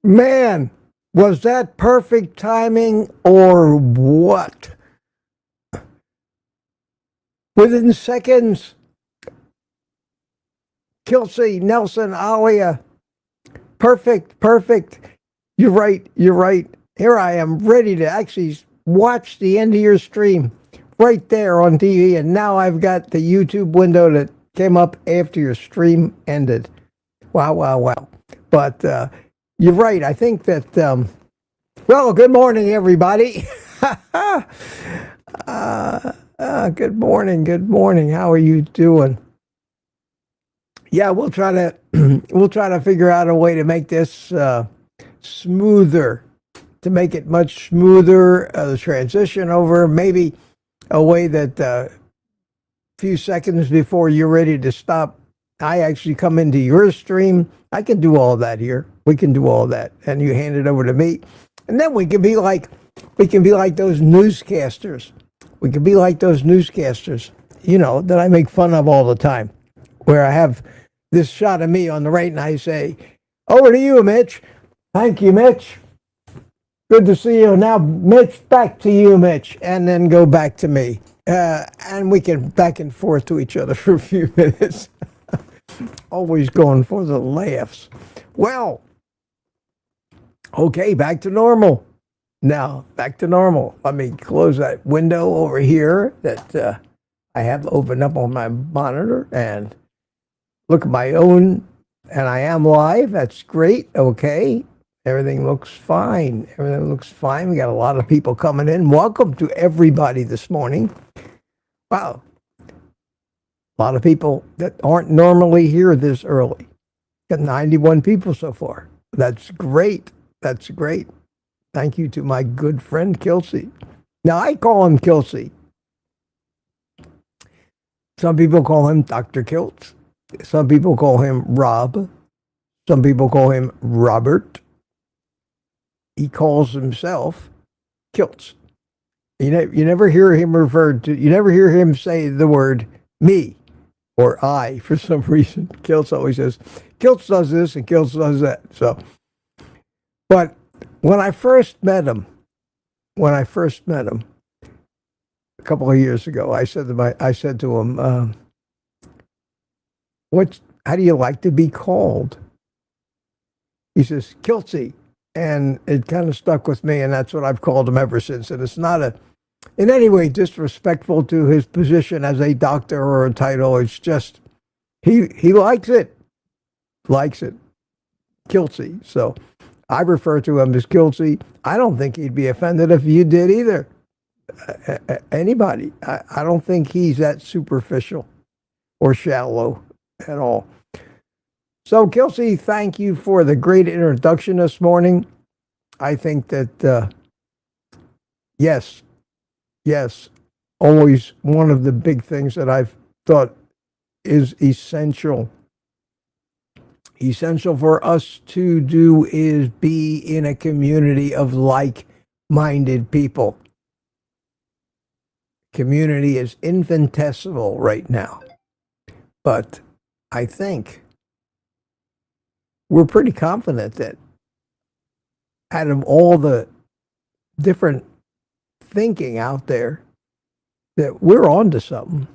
Man, was that perfect timing or what? Within seconds, Kelsey, Nelson, Alia. Perfect, perfect. You're right, you're right. Here I am, ready to actually watch the end of your stream right there on TV. And now I've got the YouTube window that came up after your stream ended. Wow, wow, wow. But you're right. I think that, well, good morning, everybody. Good morning, good morning. How are you doing? Yeah, we'll try to figure out a way to make this smoother, to make it much smoother, the transition over, maybe a way that a few seconds before you're ready to stop, I actually come into your stream. I can do all that here. We can do all that, and you hand it over to me, and then we can be like those newscasters. We can be like those newscasters, you know, that I make fun of all the time, where I have this shot of me on the right, and I say, "Over to you, Mitch." Thank you, Mitch. Good to see you. Now, Mitch, back to you, Mitch, and then go back to me. And we can back and forth to each other for a few minutes. Always going for the laughs. Well, okay, back to normal. Now, back to normal. Let me close that window over here that I have opened up on my monitor and look at my own, and I am live. That's great. Okay. Everything looks fine. Everything looks fine. We got a lot of people coming in. Welcome to everybody this morning. Wow. A lot of people that aren't normally here this early. Got 91 people so far. That's great. That's great. Thank you to my good friend Kelsey. Now, I call him Kelsey. Some people call him Dr. Kiltz. Some people call him Rob. Some people call him Robert. He calls himself Kiltz. You never hear him referred to, you never hear him say the word me or I for some reason. Kiltz always says, Kiltz does this and Kiltz does that. So, but when I first met him a couple of years ago, I said to him, how do you like to be called? He says, Kiltsy. And it kind of stuck with me, and that's what I've called him ever since. And it's not in any way disrespectful to his position as a doctor or a title. It's just, he likes it. Kiltsy. So I refer to him as Kiltsy. I don't think he'd be offended if you did either. Anybody. I don't think he's that superficial or shallow at all. So, Kelsey, thank you for the great introduction this morning. I think that, yes, always one of the big things that I've thought is essential for us to do is be in a community of like-minded people. Community is infinitesimal right now, but I think we're pretty confident that out of all the different thinking out there, that we're on to something.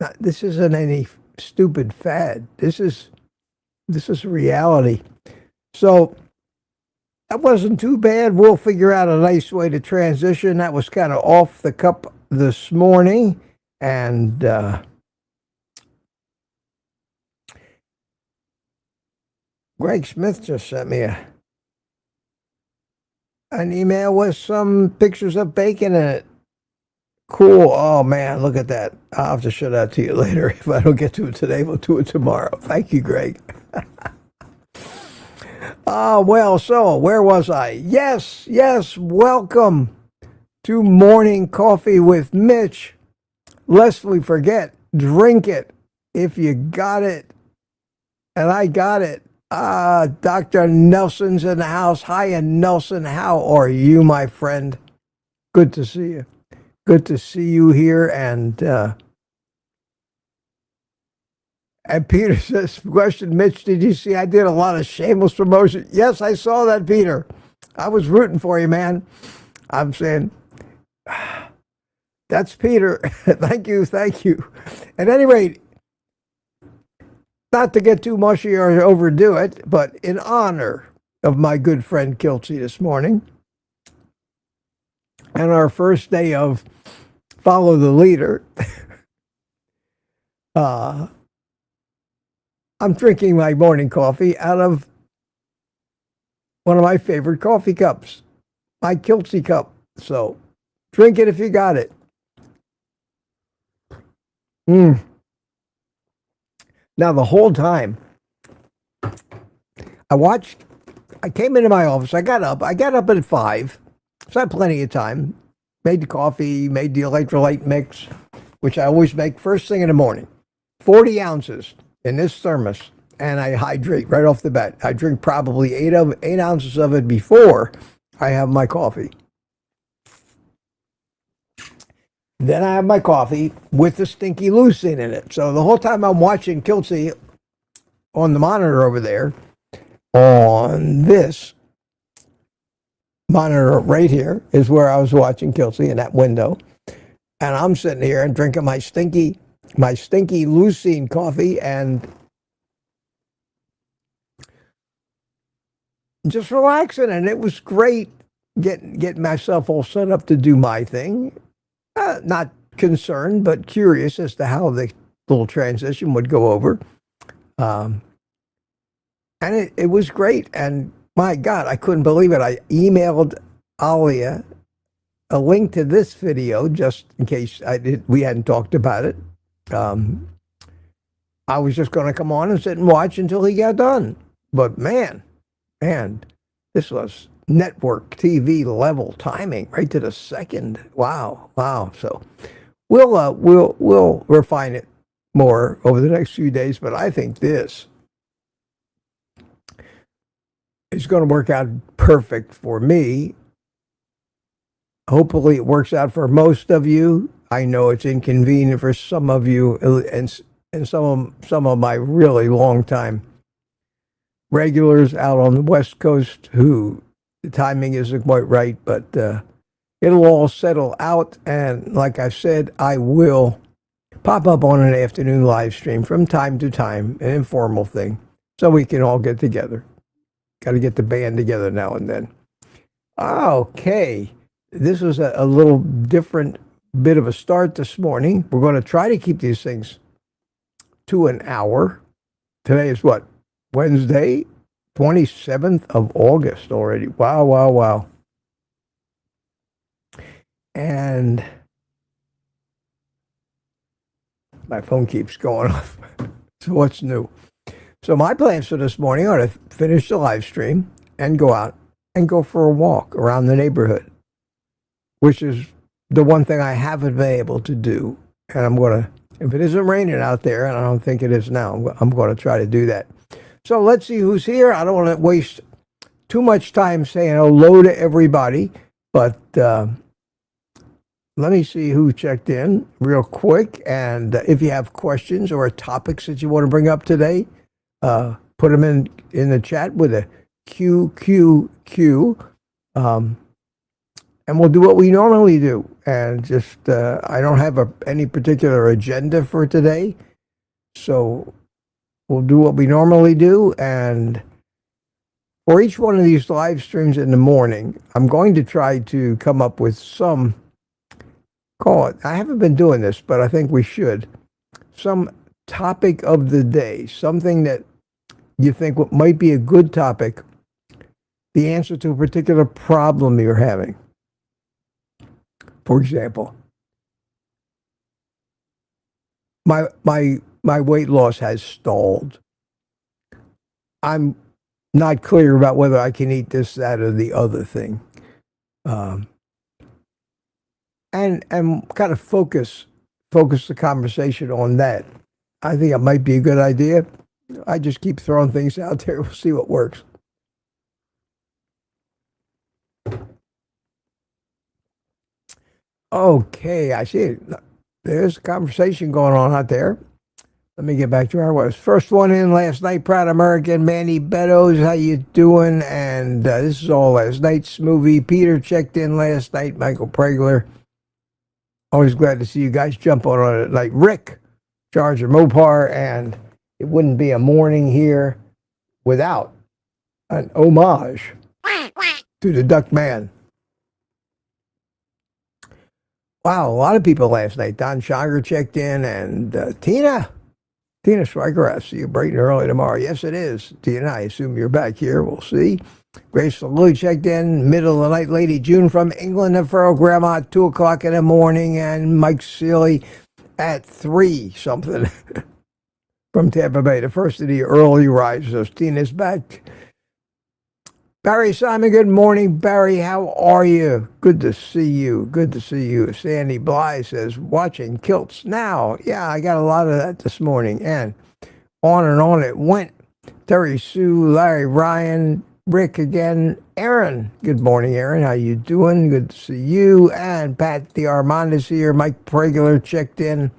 Now, this isn't any stupid fad. This is reality. So that wasn't too bad. We'll figure out a nice way to transition. That was kind of off the cup this morning. And Greg Smith just sent me an email with some pictures of bacon in it. Cool. Oh, man, look at that. I'll have to show that to you later. If I don't get to it today, we'll do it tomorrow. Thank you, Greg. Well, so where was I? Yes, welcome to Morning Coffee with Mitch. Lest we forget, drink it if you got it. And I got it. Dr. Nelson's in the house. Hiya, Nelson. How are you, my friend? Good to see you. Good to see you here. And And Peter says, question, Mitch, did you see I did a lot of shameless promotion? Yes, I saw that, Peter. I was rooting for you, man. I'm saying, that's Peter. Thank you, thank you. At any rate, not to get too mushy or overdo it, but in honor of my good friend Kiltsy this morning, and our first day of Follow the Leader, I'm drinking my morning coffee out of one of my favorite coffee cups, my Kiltsy cup. So drink it if you got it. Now, the whole time, I came into my office, I got up at 5, so I had plenty of time, made the coffee, made the electrolyte mix, which I always make first thing in the morning, 40 ounces in this thermos, and I hydrate right off the bat. I drink probably 8 ounces of it before I have my coffee. Then I have my coffee with the stinky leucine in it. So the whole time I'm watching Kiltsy on the monitor over there, on this monitor right here is where I was watching Kiltsy in that window. And I'm sitting here and drinking my stinky leucine coffee and just relaxing. And it was great getting myself all set up to do my thing. Not concerned, but curious as to how the little transition would go over. And it was great. And my God, I couldn't believe it. I emailed Alia a link to this video just in case we hadn't talked about it. I was just going to come on and sit and watch until he got done. But man, this was network TV level timing right to the second. Wow. So we'll refine it more over the next few days, but I think this is going to work out perfect for me. Hopefully it works out for most of you. I know it's inconvenient for some of you and some of my really long time regulars out on the West Coast who the timing isn't quite right, but it'll all settle out. And like I said, I will pop up on an afternoon live stream from time to time, an informal thing, so we can all get together. Got to get the band together now and then. Okay. This was a little different bit of a start this morning. We're going to try to keep these things to an hour. Today is what? Wednesday, 27th of August already. Wow. And my phone keeps going off. So what's new? So my plans for this morning are to finish the live stream and go out and go for a walk around the neighborhood, which is the one thing I haven't been able to do. And I'm going to, if it isn't raining out there, and I don't think it is now, I'm going to try to do that. So let's see who's here. I don't want to waste too much time saying hello to everybody, but let me see who checked in real quick. And if you have questions or topics that you want to bring up today, put them in the chat with a QQQ. And we'll do what we normally do. And just, I don't have any particular agenda for today. So we'll do what we normally do. And for each one of these live streams in the morning, I'm going to try to come up with some, I haven't been doing this, but I think we should, some topic of the day, something that you think might be a good topic, the answer to a particular problem you're having. For example, my weight loss has stalled. I'm not clear about whether I can eat this, that, or the other thing. And kind of focus the conversation on that. I think it might be a good idea. I just keep throwing things out there. We'll see what works. Okay, I see it. There's a conversation going on out there. Let me get back to our was. First one in last night, Proud American, Manny Beddoes, how you doing? And this is all last night's movie. Peter checked in last night, Michael Pregler. Always glad to see you guys jump on it. Like Rick, Charger Mopar, and it wouldn't be a morning here without an homage to the Duck Man. Wow, a lot of people last night. Don Schauger checked in, and Tina Stryker, I see you bright and early tomorrow. Yes, it is. Tina, I assume you're back here. We'll see. Grace Louis checked in. Middle of the night, Lady June from England, and Furrow Grandma at 2 o'clock in the morning, and Mike Seeley at 3 something from Tampa Bay. The first of the early risers. Tina's back. Barry Simon, good morning. Barry, how are you? Good to see you. Good to see you. Sandy Bly says, watching Kilts now. Yeah, I got a lot of that this morning. And on it went. Terry Sue, Larry Ryan, Rick again. Aaron, good morning, Aaron. How you doing? Good to see you. And Pat the Armand is here. Mike Pregler checked in.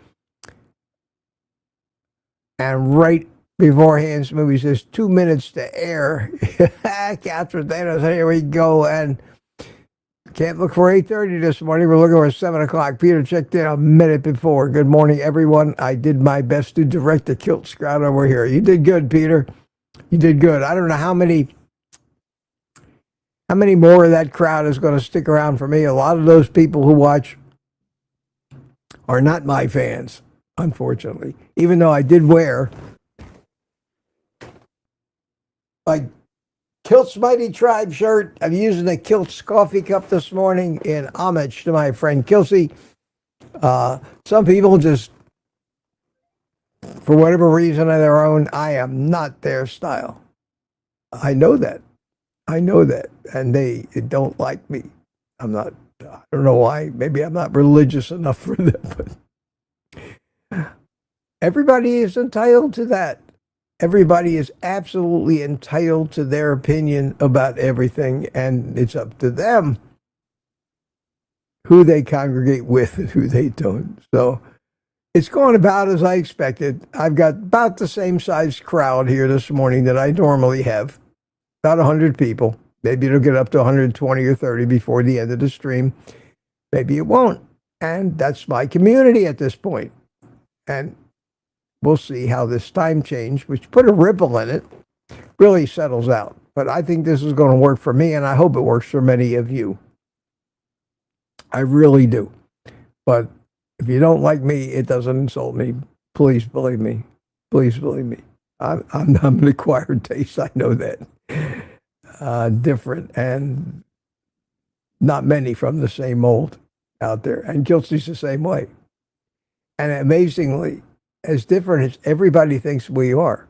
And right beforehand, movie says 2 minutes to air. Catherine Thanos, here we go. And can't look for 8:30 this morning. We're looking for 7 o'clock. Peter checked in a minute before. Good morning, everyone. I did my best to direct the kilt crowd over here. You did good, Peter. You did good. I don't know how many more of that crowd is going to stick around for me. A lot of those people who watch are not my fans, unfortunately. Even though I did wear my Kilt's Mighty Tribe shirt. I'm using a Kilt's coffee cup this morning in homage to my friend Kelsey. Some people just, for whatever reason of their own, I am not their style. I know that. And they don't like me. I don't know why. Maybe I'm not religious enough for them, but everybody is entitled to that. Everybody is absolutely entitled to their opinion about everything, and it's up to them who they congregate with and who they don't. So it's going about as I expected. I've got about the same size crowd here this morning that I normally have, about 100 people. Maybe it'll get up to 120 or 30 before the end of the stream. Maybe it won't. And that's my community at this point. And we'll see how this time change, which put a ripple in it, really settles out. But I think this is going to work for me, and I hope it works for many of you. I really do. But if you don't like me, it doesn't insult me. Please believe me. Please believe me. I'm an acquired taste. I know that. Different, and not many from the same mold out there. And Kiltsy's the same way. And amazingly, as different as everybody thinks we are,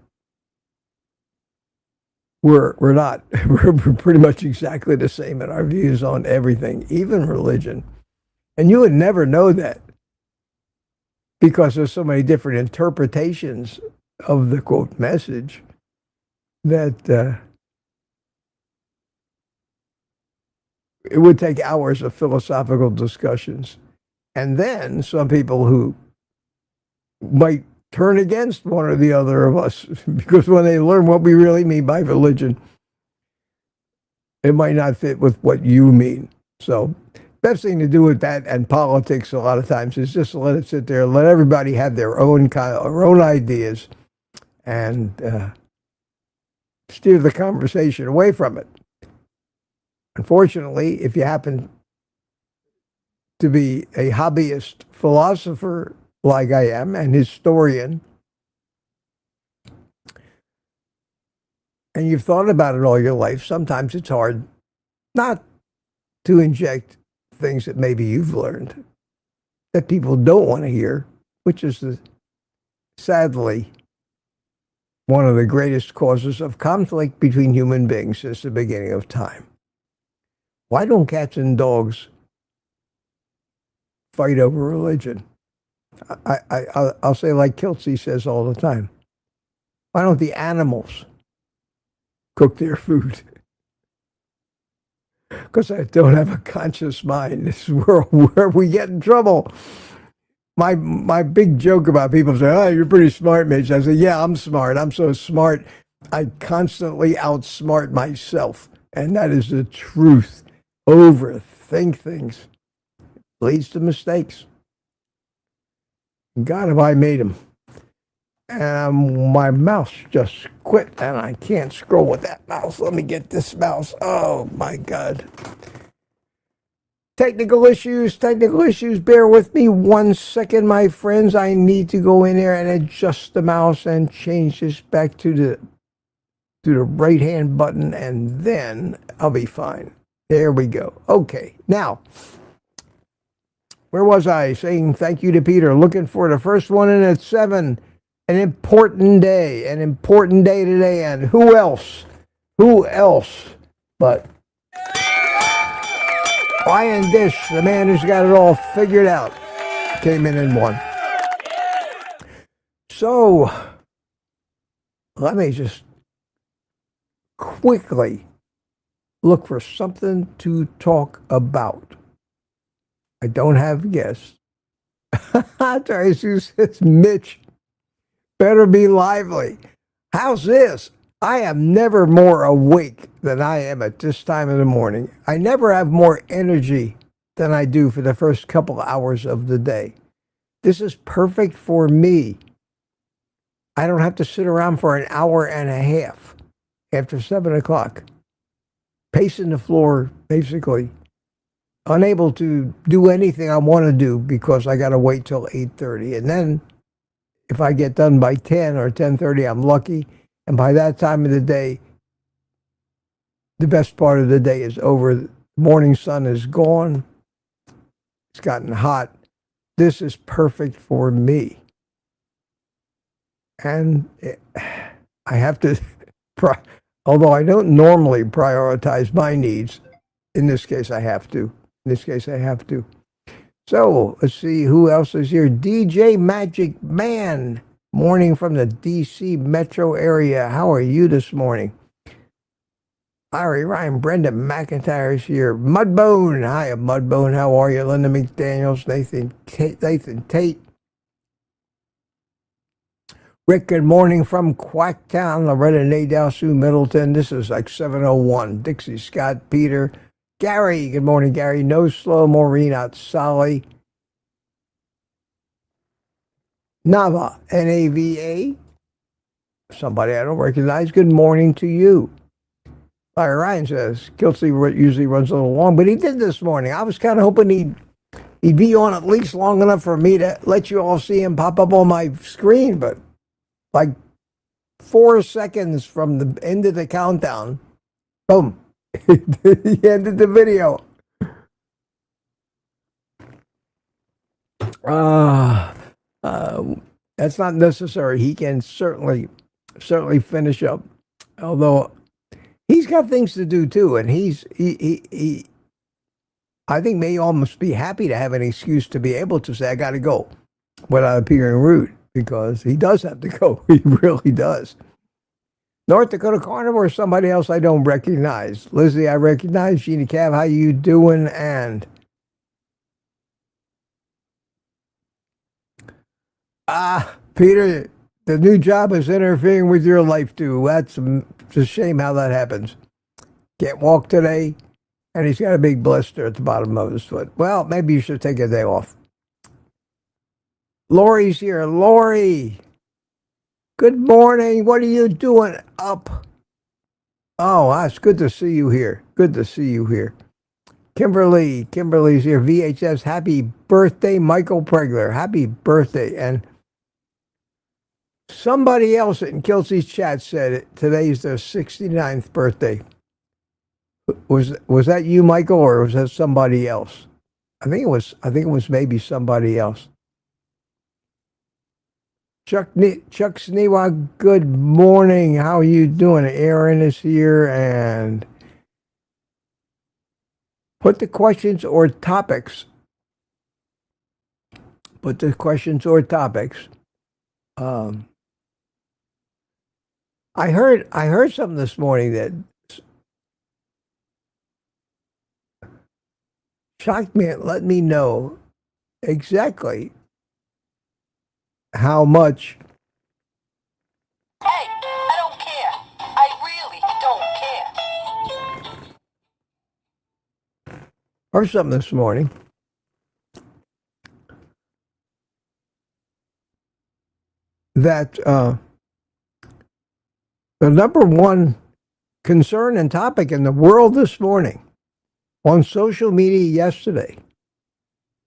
we're not. We're pretty much exactly the same in our views on everything, even religion. And you would never know that because there's so many different interpretations of the quote message that it would take hours of philosophical discussions. And then some people who might turn against one or the other of us because when they learn what we really mean by religion, it might not fit with what you mean. So best thing to do with that and politics a lot of times is just let it sit there, let everybody have their own ideas, and steer the conversation away from it. Unfortunately, if you happen to be a hobbyist philosopher like I am, and historian, and you've thought about it all your life, sometimes it's hard not to inject things that maybe you've learned that people don't want to hear, which is sadly one of the greatest causes of conflict between human beings since the beginning of time. Why don't cats and dogs fight over religion? I'll say like Kiltsy says all the time. Why don't the animals cook their food? Because I don't have a conscious mind. This is where we get in trouble. my big joke about people say, "Oh, you're pretty smart, Mitch." I say, "Yeah, I'm smart. I'm so smart. I constantly outsmart myself, and that is the truth. Overthink things leads to mistakes. God, have I made them?" And my mouse just quit, and I can't scroll with that mouse. Let me get this mouse. Oh my God. Technical issues. Bear with me 1 second, my friends. I need to go in there and adjust the mouse and change this back to the right hand button, and then I'll be fine. There we go. Okay. Now, where was I? Saying thank you to Peter. Looking for the first one in at 7. An important day today. And who else? But Ryan Dish, the man who's got it all figured out, came in and won. So let me just quickly look for something to talk about. I don't have guests. Tracy says, Mitch, better be lively. How's this? I am never more awake than I am at this time of the morning. I never have more energy than I do for the first couple hours of the day. This is perfect for me. I don't have to sit around for an hour and a half after 7 o'clock, pacing the floor, basically, unable to do anything I want to do because I got to wait till 8:30. And then if I get done by 10 or 10:30, I'm lucky. And by that time of the day, the best part of the day is over. The morning sun is gone. It's gotten hot. This is perfect for me. And I have to, although I don't normally prioritize my needs, in this case I have to. So let's see who else is here. DJ Magic Man, morning from the DC metro area. How are you this morning? Larry Ryan, Brenda McIntyre is here. Mudbone, hi Mudbone, how are you? Linda McDaniels, Nathan Tate. Rick, good morning from Quacktown. Loretta Nadal, Sue Middleton. This is like 7:01. Dixie Scott, Peter. Gary, good morning, Gary. No Slow, Maureen Outsali. Nava, Nava. Somebody I don't recognize. Good morning to you. Larry Ryan says, Kelsey usually runs a little long, but he did this morning. I was kind of hoping he'd be on at least long enough for me to let you all see him pop up on my screen, but like 4 seconds from the end of the countdown, boom, he ended the video. That's not necessary. He can certainly finish up, although he's got things to do too, and he I think may almost be happy to have an excuse to be able to say I got to go without appearing rude, because he does have to go. He really does. North Dakota Carnivore, somebody else I don't recognize. Lizzie, I recognize. Jeannie Cav, how you doing? And Peter, the new job is interfering with your life too. That's a shame how that happens. Can't walk today, and he's got a big blister at the bottom of his foot. Well, maybe you should take a day off. Lori's here. Lori, good morning. What are you doing up? Oh, it's good to see you here. Kimberly's here. VHS, happy birthday, Michael Pregler. Happy birthday. And somebody else in Kelsey's chat said it. Today's their 69th birthday. Was that you, Michael, or was that somebody else? I think it was maybe somebody else. Chuck Sneewa, good morning. How are you doing? Aaron is here, and put the questions or topics. I heard something this morning that shocked me and let me know exactly how much. Hey, I don't care. I really don't care. Or something this morning. That the number one concern and topic in the world this morning on social media yesterday,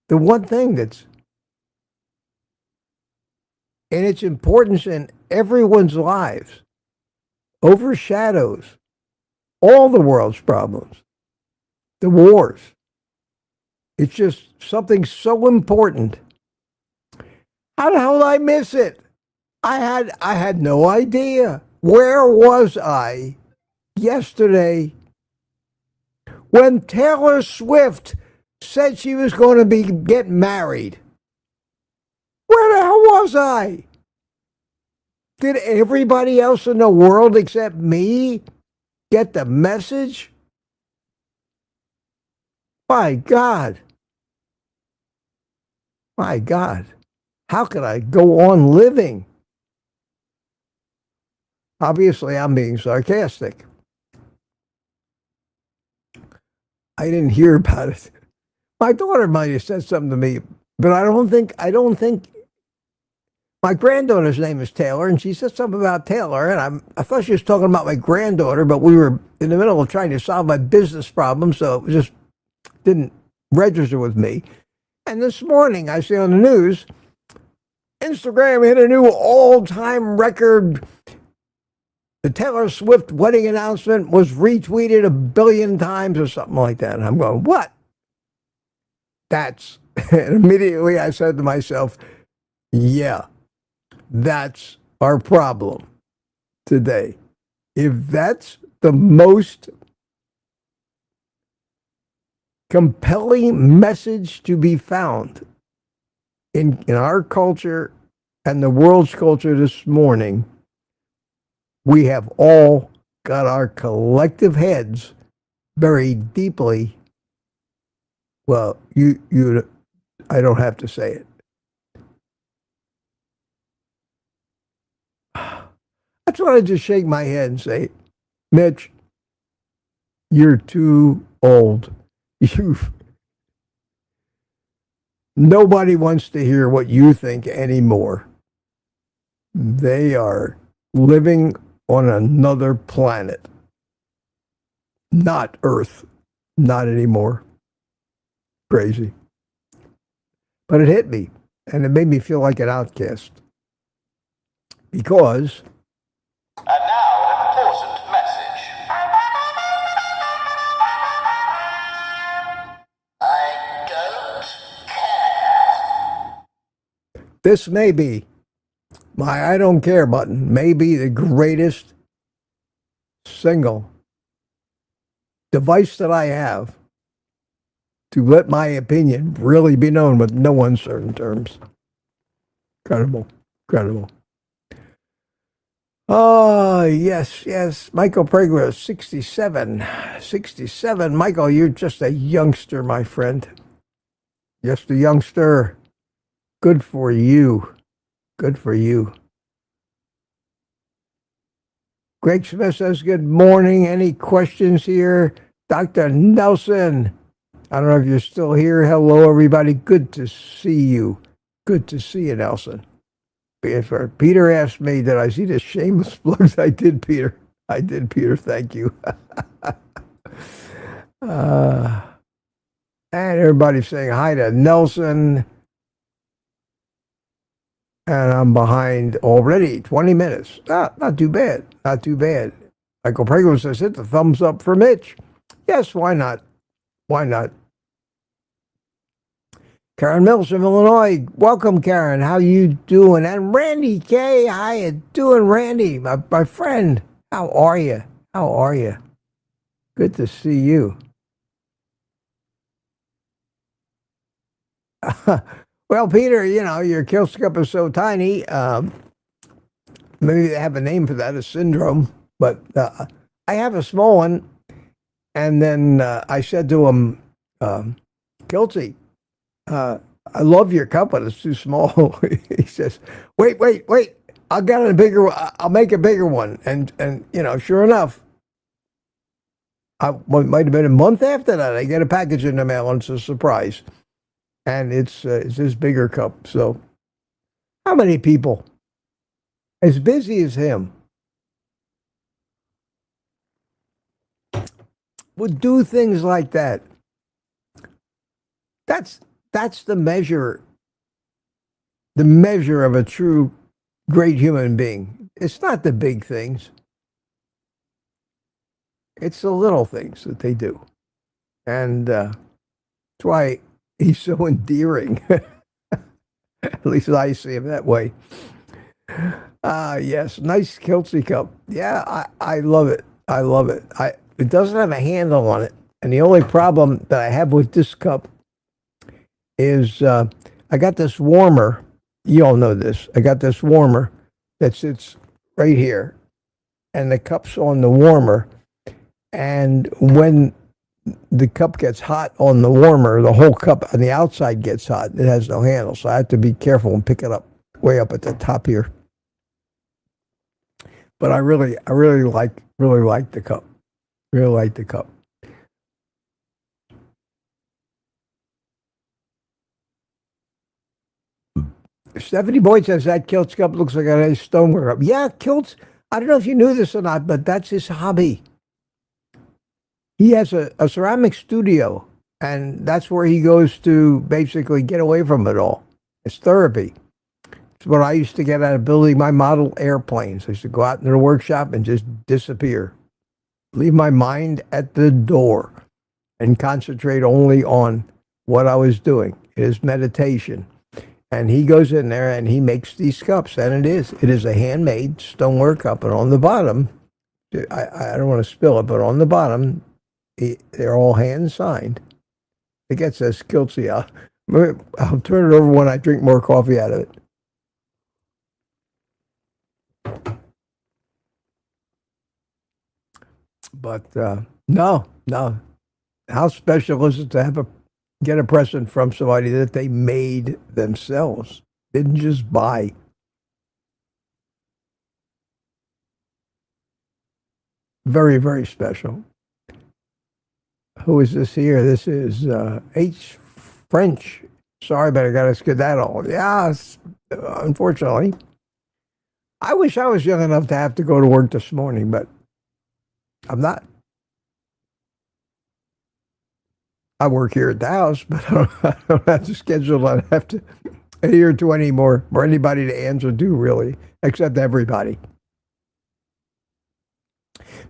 the one thing that's in its importance in everyone's lives overshadows all the world's problems, the wars. It's just something so important. How the hell did I miss it? I had no idea. Where was I yesterday when Taylor Swift said she was going to get married? Where the hell was I? Did everybody else in the world except me get the message? My God. My God. How could I go on living? Obviously, I'm being sarcastic. I didn't hear about it. My daughter might have said something to me, but I don't think my granddaughter's name is Taylor, and she said something about Taylor, and I thought she was talking about my granddaughter, but we were in the middle of trying to solve my business problem, so it just didn't register with me. And this morning, I see on the news, Instagram hit a new all-time record. The Taylor Swift wedding announcement was retweeted 1 billion times or something like that. And I'm going, what? And immediately I said to myself, yeah, that's our problem today. If that's the most compelling message to be found in our culture and the world's culture this morning, we have all got our collective heads very deeply. Well, I don't have to say it. That's why I just shake my head and say, Mitch, you're too old. Nobody wants to hear what you think anymore. They are living on another planet. Not Earth. Not anymore. Crazy. But it hit me, and it made me feel like an outcast. Because... And now an important message. I don't care. This may be, my I don't care button may be the greatest single device that I have to let my opinion really be known with no uncertain terms. Incredible. Incredible. Oh, yes. Michael Prager, 67. 67. Michael, you're just a youngster, my friend. Just a youngster. Good for you. Good for you. Greg Smith says, good morning. Any questions here? Dr. Nelson, I don't know if you're still here. Hello, everybody. Good to see you. Good to see you, Nelson. Peter asked me, did I see the shameless plugs? I did, Peter. I did, Peter. Thank you. And everybody's saying hi to Nelson. And I'm behind already 20 minutes. Not too bad. Not too bad. Michael Prager says, hit the thumbs up for Mitch. Yes, why not? Why not? Karen Mills from Illinois. Welcome, Karen. How you doing? And Randy K. How you doing, Randy? My friend. How are you? How are you? Good to see you. Well, Peter, your kill scope is so tiny. Maybe they have a name for that, a syndrome. But I have a small one. And then I said to him, Kiltsy, I love your cup, but it's too small. He says, wait. I'll get a bigger one. I'll make a bigger one. And sure enough, might have been a month after that, I get a package in the mail, and it's a surprise. And it's this bigger cup. So how many people as busy as him would do things like that? That's the measure of a true great human being. It's not the big things. It's the little things that they do. And that's why he's so endearing. At least I see him that way. Yes, nice Kiltsy cup. Yeah, I love it. I love it. It doesn't have a handle on it. And the only problem that I have with this cup is I got this warmer. You all know this. I got this warmer that sits right here. And the cup's on the warmer. And when the cup gets hot on the warmer, the whole cup on the outside gets hot. It has no handle. So I have to be careful and pick it up way up at the top here. But I really like the cup. Really like the cup. Stephanie Boyd says that Kilt's cup looks like a nice stoneware cup. Yeah, Kilt's, I don't know if you knew this or not, but that's his hobby. He has a ceramic studio, and that's where he goes to basically get away from it all. It's therapy. It's what I used to get out of building my model airplanes. I used to go out into the workshop and just disappear. Leave my mind at the door and concentrate only on what I was doing. It is meditation. And he goes in there and he makes these cups, and it is a handmade stoneware cup. And on the bottom, I don't want to spill it, but on the bottom, they're all hand signed. It gets says Kiltsy. I'll turn it over when I drink more coffee out of it. But no. How special is it to get a present from somebody that they made themselves? Didn't just buy. Very, very special. Who is this here? This is H. French. Sorry, but I got to skedaddle. Yeah, unfortunately. I wish I was young enough to have to go to work this morning, but I'm not. I work here at the house, but I don't have to schedule. I don't have to adhere to anymore or anybody to answer to, really, except everybody.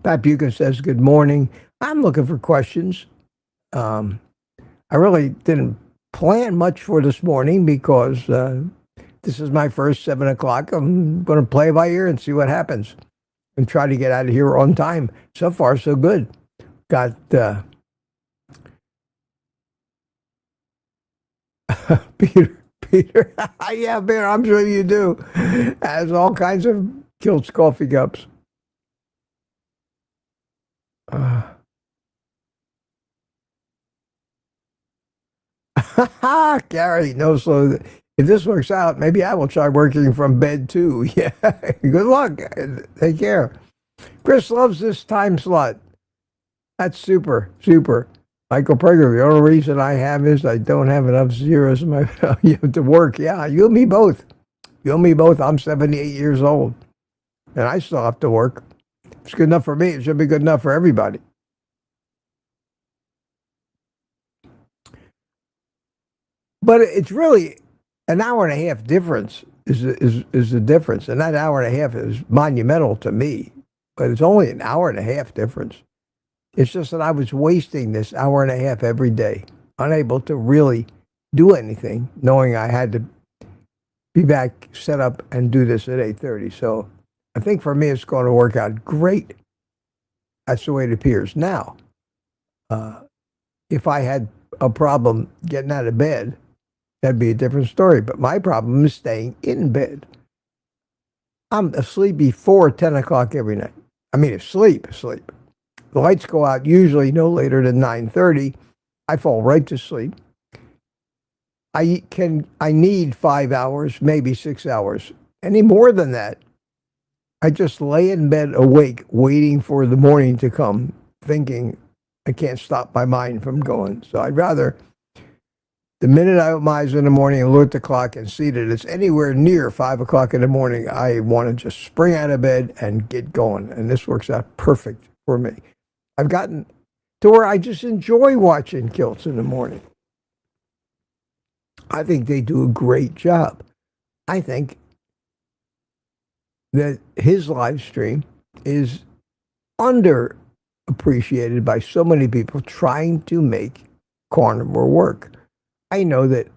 Pat Buchan says, good morning. I'm looking for questions. I really didn't plan much for this morning because this is my first 7 o'clock. I'm going to play by ear and see what happens and try to get out of here on time. So far, so good. Got Peter. Yeah, Peter, I'm sure you do. Has all kinds of Kilt's coffee cups. Gary, no, so if this works out, maybe I will try working from bed too. Yeah, good luck. Take care. Chris loves this time slot. That's super. Michael Prager, the only reason I have is I don't have enough zeros in my to work. Yeah, you and me both. I'm 78 years old, and I still have to work. If it's good enough for me, it should be good enough for everybody. But it's really an hour and a half difference is the difference. And that hour and a half is monumental to me. But it's only an hour and a half difference. It's just that I was wasting this hour and a half every day, unable to really do anything, knowing I had to be back, set up, and do this at 8:30. So I think for me it's going to work out great. That's the way it appears. Now, if I had a problem getting out of bed, that'd be a different story. But my problem is staying in bed. I'm asleep before 10 o'clock every night. I mean, asleep. The lights go out usually no later than 9:30. I fall right to sleep. I need 5 hours, maybe 6 hours. Any more than that, I just lay in bed awake, waiting for the morning to come, thinking I can't stop my mind from going. So I'd rather, the minute I open my eyes in the morning and look at the clock and see that it's anywhere near 5 o'clock in the morning, I want to just spring out of bed and get going. And this works out perfect for me. I've gotten to where I just enjoy watching Kilts in the morning. I think they do a great job. I think that his live stream is underappreciated by so many people trying to make carnivore work. I know that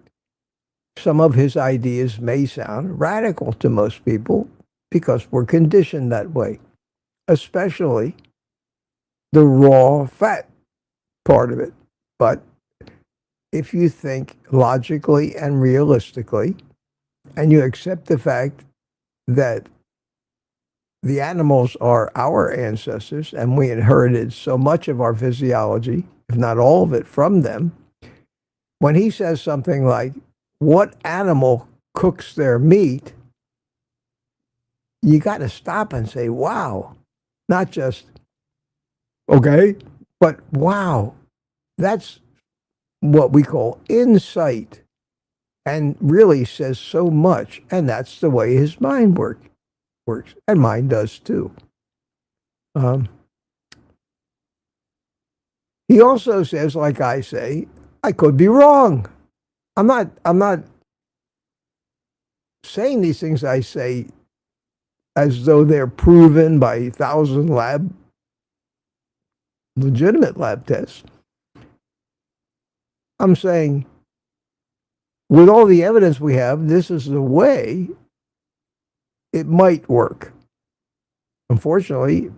some of his ideas may sound radical to most people because we're conditioned that way, especially the raw fat part of it. But if you think logically and realistically, and you accept the fact that the animals are our ancestors and we inherited so much of our physiology, if not all of it, from them, when he says something like, what animal cooks their meat, you got to stop and say, wow. Not just, okay, but wow. That's what we call insight, and really says so much. And that's the way his mind works, and mine does too. He also says, like I say, I could be wrong. I'm not saying these things I say as though they're proven by 1,000 legitimate lab tests. I'm saying, with all the evidence we have, this is the way it might work. Unfortunately,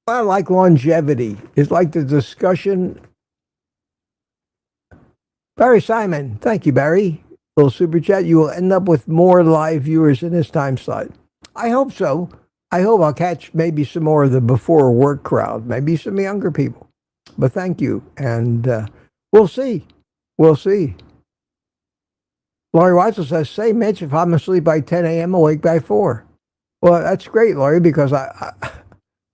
I like longevity. It's like the discussion. Barry Simon, thank you, Barry. Little super chat. You will end up with more live viewers in this time slot. I hope so. I hope I'll catch maybe some more of the before work crowd, maybe some younger people. But thank you, and we'll see. We'll see. Laurie Weitzel says, say, Mitch, if I'm asleep by 10 a.m., awake by 4. Well, that's great, Laurie, because I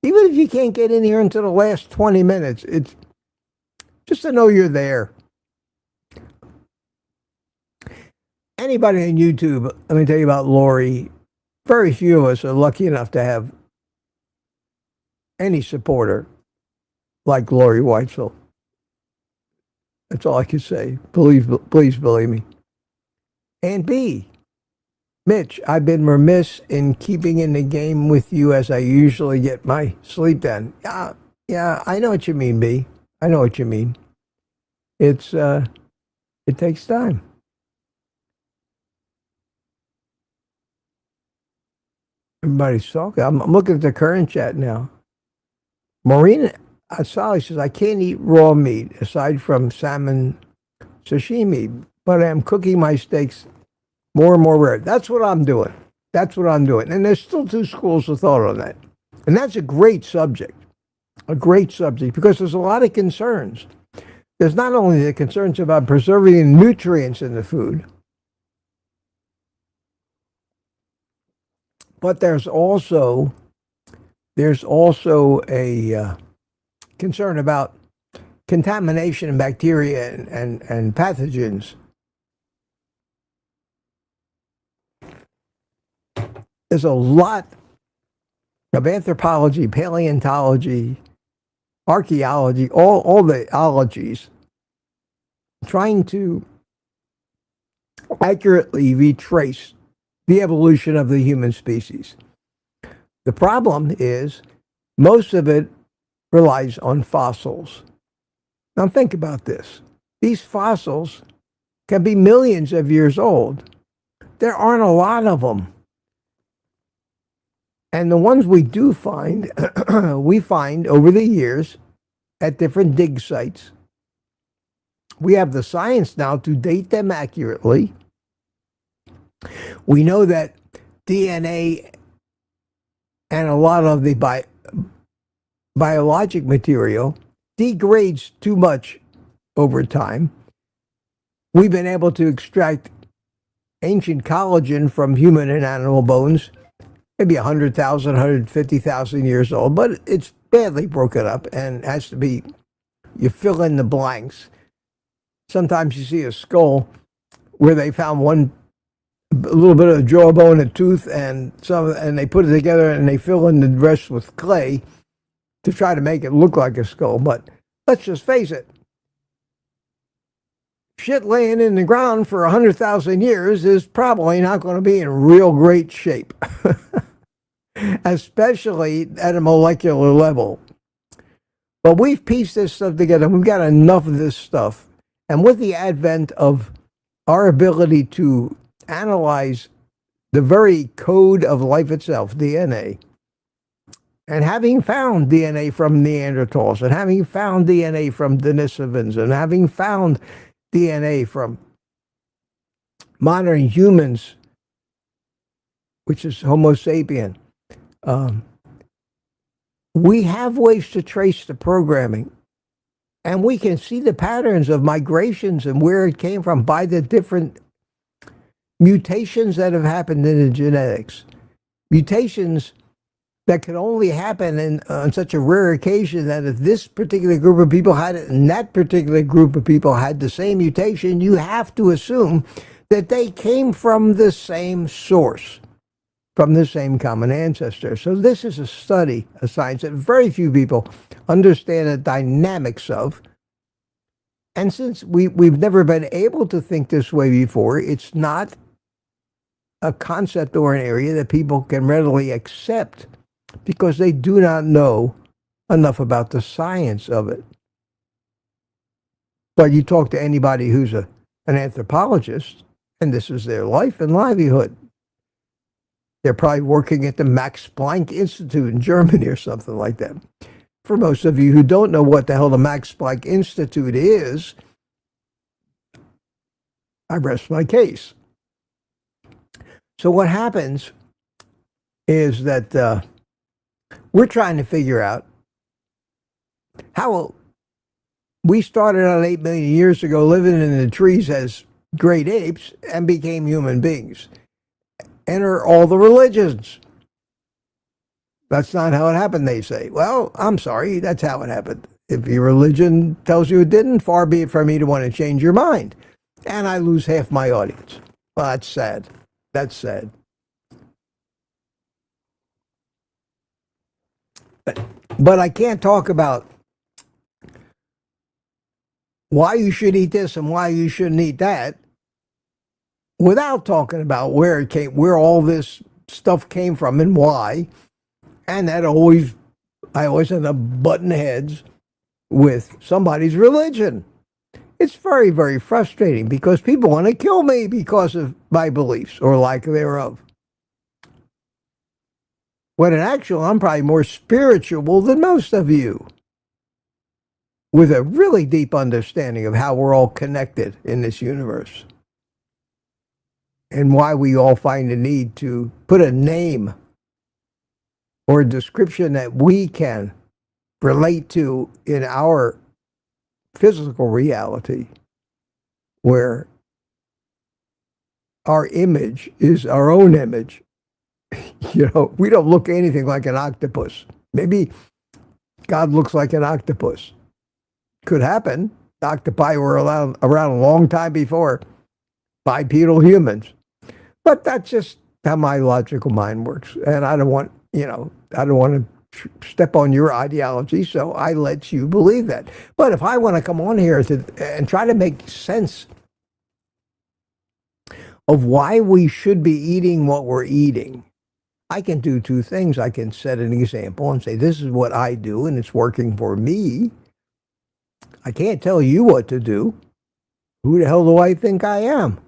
even if you can't get in here until the last 20 minutes, it's just to know you're there. Anybody on YouTube, let me tell you about Laurie. Very few of us are lucky enough to have any supporter like Laurie Weitzel. That's all I can say. Please believe me. And B, Mitch, I've been remiss in keeping in the game with you as I usually get my sleep done. Yeah, I know what you mean, B. I know what you mean. It takes time. Everybody's talking. I'm looking at the current chat now. Maureen Asali says, I can't eat raw meat aside from salmon sashimi, but I'm cooking my steaks more and more rare. That's what I'm doing. And there's still two schools of thought on that. And that's a great subject, because there's a lot of concerns. There's not only the concerns about preserving the nutrients in the food, but there's also a concern about contamination and bacteria and pathogens. There's a lot of anthropology, paleontology, archaeology, all the ologies trying to accurately retrace the evolution of the human species. The problem is most of it relies on fossils. Now think about this. These fossils can be millions of years old. There aren't a lot of them. And the ones we do find, we find over the years at different dig sites. We have the science now to date them accurately. We know that DNA and a lot of the biologic material degrades too much over time. We've been able to extract ancient collagen from human and animal bones, maybe 100,000, 150,000 years old, but it's badly broken up and has to be, you fill in the blanks. Sometimes you see a skull where they found a little bit of jawbone, a tooth, and they put it together and they fill in the rest with clay to try to make it look like a skull. But let's just face it, shit laying in the ground for 100,000 years is probably not going to be in real great shape, especially at a molecular level. But we've pieced this stuff together. We've got enough of this stuff. And with the advent of our ability to analyze the very code of life itself, DNA, and having found DNA from Neanderthals, and having found DNA from Denisovans, and having found DNA from modern humans, which is Homo sapien, we have ways to trace the programming. And we can see the patterns of migrations and where it came from by the different mutations that have happened in the genetics. Mutations that can only happen on such a rare occasion that if this particular group of people had it and that particular group of people had the same mutation, you have to assume that they came from the same source, from the same common ancestor. So this is a study, a science that very few people understand the dynamics of. And since we've never been able to think this way before, it's not a concept or an area that people can readily accept because they do not know enough about the science of it. But you talk to anybody who's an anthropologist, and this is their life and livelihood. They're probably working at the Max Planck Institute in Germany or something like that. For most of you who don't know what the hell the Max Planck Institute is, I rest my case. So what happens is that we're trying to figure out how we started out 8 million years ago living in the trees as great apes and became human beings. Enter all the religions. That's not how it happened, they say. Well, I'm sorry, that's how it happened. If your religion tells you it didn't, far be it from me to want to change your mind. And I lose half my audience. Well, that's sad. That's sad. But I can't talk about why you should eat this and why you shouldn't eat that without talking about where it came, where all this stuff came from and why. And I always end up butting heads with somebody's religion. It's very, very frustrating because people want to kill me because of my beliefs or lack thereof. When in actual, I'm probably more spiritual than most of you, with a really deep understanding of how we're all connected in this universe and why we all find the need to put a name or a description that we can relate to in our physical reality, where our image is our own image. You know, we don't look anything like an octopus. Maybe God looks like an octopus. Could happen. Octopi were around a long time before bipedal humans. But that's just how my logical mind works. And I don't want to step on your ideology, so I let you believe that. But if I want to come on here and try to make sense of why we should be eating what we're eating, I can do two things. I can set an example and say, this is what I do, and it's working for me. I can't tell you what to do. Who the hell do I think I am?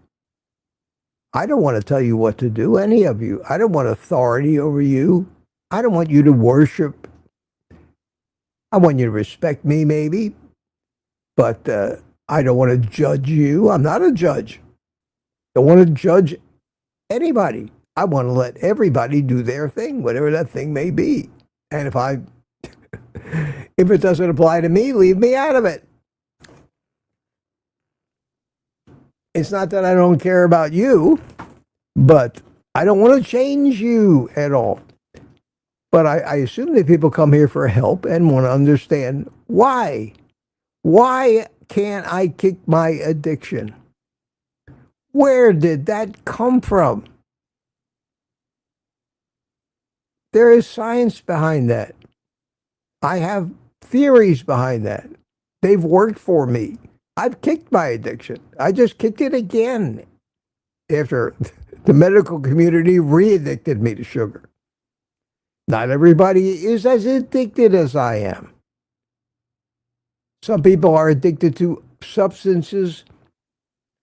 I don't want to tell you what to do, any of you. I don't want authority over you. I don't want you to worship. I want you to respect me, maybe. But I don't want to judge you. I'm not a judge. Don't want to judge anybody. I want to let everybody do their thing, whatever that thing may be. And if it doesn't apply to me, leave me out of it. It's not that I don't care about you, but I don't want to change you at all. But I assume that people come here for help and want to understand why. Why can't I kick my addiction? Where did that come from? There is science behind that. I have theories behind that. They've worked for me. I've kicked my addiction. I just kicked it again after the medical community re-addicted me to sugar. Not everybody is as addicted as I am. Some people are addicted to substances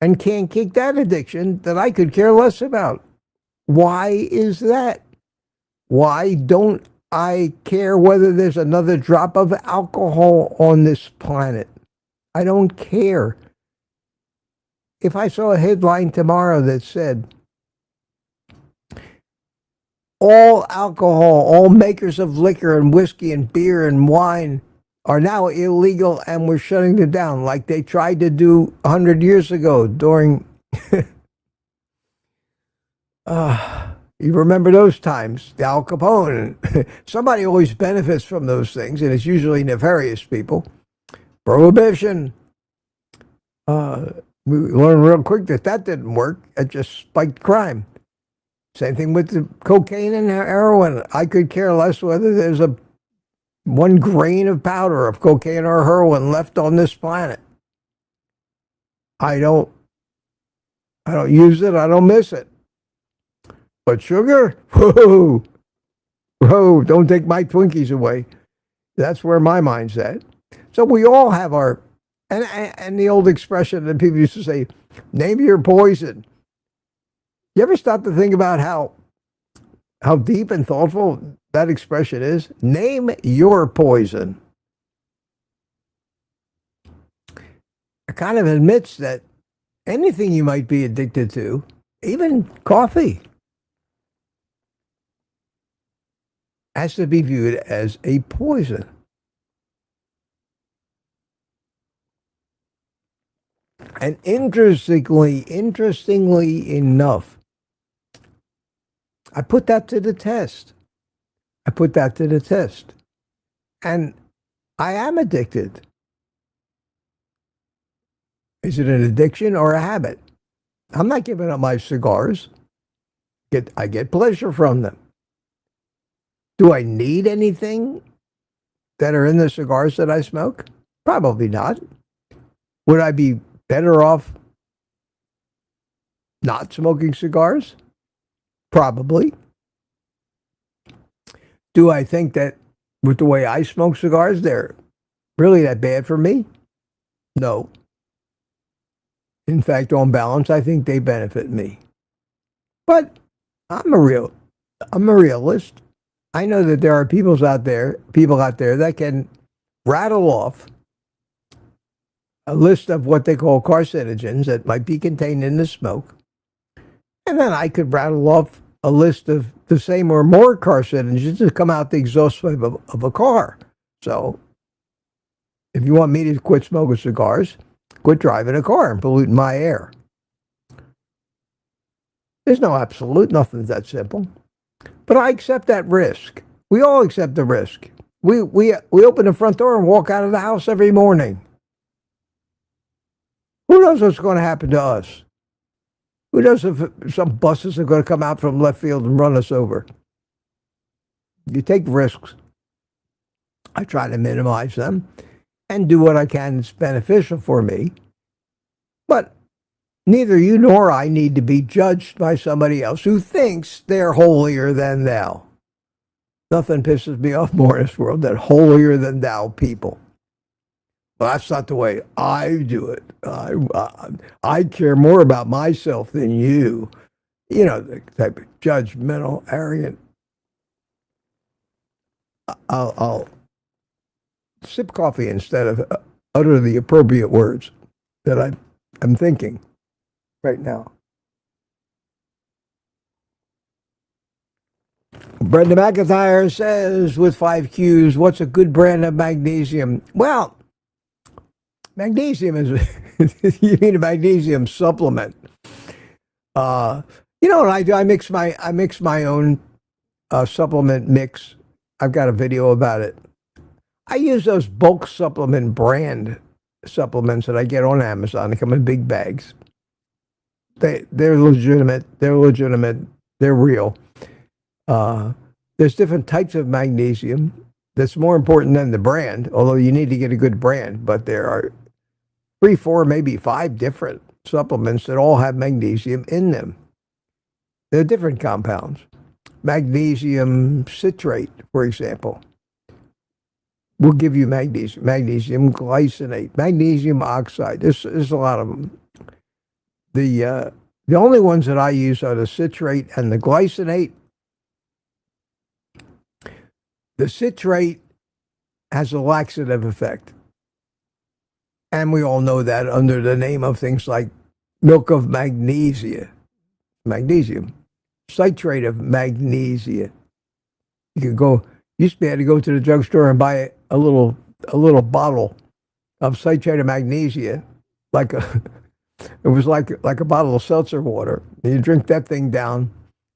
and can't kick that addiction that I could care less about. Why is that? Why don't I care whether there's another drop of alcohol on this planet? I don't care. If I saw a headline tomorrow that said, all alcohol, all makers of liquor and whiskey and beer and wine are now illegal and we're shutting them down like they tried to do 100 years ago during... you remember those times, the Al Capone. Somebody always benefits from those things, and it's usually nefarious people. Prohibition. We learned real quick that didn't work. It just spiked crime. Same thing with the cocaine and heroin. I could care less whether there's a 1 grain of powder of cocaine or heroin left on this planet. I don't use it. I don't miss it. But sugar, whoa, don't take my Twinkies away. That's where my mind's at. So we all have our, and the old expression that people used to say, name your poison. You ever stop to think about how deep and thoughtful that expression is? Name your poison. It kind of admits that anything you might be addicted to, even coffee, has to be viewed as a poison. And interestingly enough, I put that to the test. And I am addicted. Is it an addiction or a habit? I'm not giving up my cigars. I get pleasure from them. Do I need anything that are in the cigars that I smoke? Probably not. Would I be better off not smoking cigars? Probably. Do I think that with the way I smoke cigars, they're really that bad for me? No. In fact, on balance, I think they benefit me. But I'm a realist. I know that there are people out there that can rattle off a list of what they call carcinogens that might be contained in the smoke. And then I could rattle off a list of the same or more carcinogens that come out the exhaust pipe of a car. So if you want me to quit smoking cigars, quit driving a car and polluting my air. There's no absolute, nothing's that simple. But I accept that risk. We all accept the risk. We open the front door and walk out of the house every morning. Who knows what's going to happen to us? Who knows if some buses are going to come out from left field and run us over? You take risks. I try to minimize them and do what I can that's beneficial for me. But neither you nor I need to be judged by somebody else who thinks they're holier than thou. Nothing pisses me off more in this world than holier than thou people. Well, that's not the way I do it. I care more about myself than you. You know, the type of judgmental, arrogant. I'll sip coffee instead of utter the appropriate words that I'm thinking right now. Brenda McIntyre says, with 5 Qs, what's a good brand of magnesium? Well, Magnesium is, you mean a magnesium supplement. You know what I do? I mix my own supplement mix. I've got a video about it. I use those bulk supplement brand supplements that I get on Amazon. They come in big bags. They're legitimate. They're real. There's different types of magnesium. That's more important than the brand, although you need to get a good brand. But there are 3, 4, maybe 5 different supplements that all have magnesium in them. They're different compounds. Magnesium citrate, for example, will give you magnesium. Magnesium glycinate, magnesium oxide. There's a lot of them. The only ones that I use are the citrate and the glycinate. The citrate has a laxative effect. And we all know that under the name of things like milk of magnesia, magnesium, citrate of magnesia. You could go, used to be able to go to the drugstore and buy a little bottle of citrate of magnesia, it was like a bottle of seltzer water. You drink that thing down,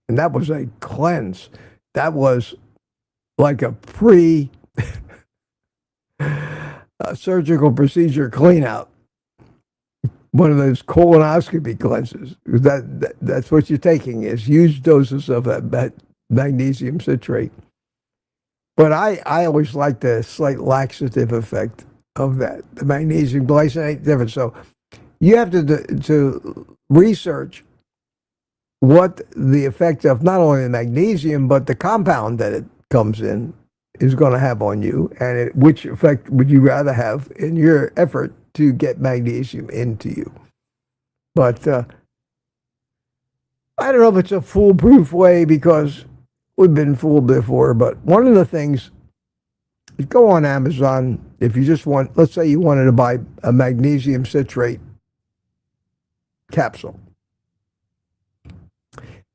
and that was a cleanse. That was like a surgical procedure clean out. One of those colonoscopy cleanses. That's what you're taking, is huge doses of that magnesium citrate. But I always like the slight laxative effect of that. The magnesium glycinate different. So you have to research what the effect of not only the magnesium but the compound that it comes in is going to have on you, and which effect would you rather have in your effort to get magnesium into you. But I don't know if it's a foolproof way, because we've been fooled before. But one of the things is, go on Amazon if you just want, let's say you wanted to buy a magnesium citrate capsule.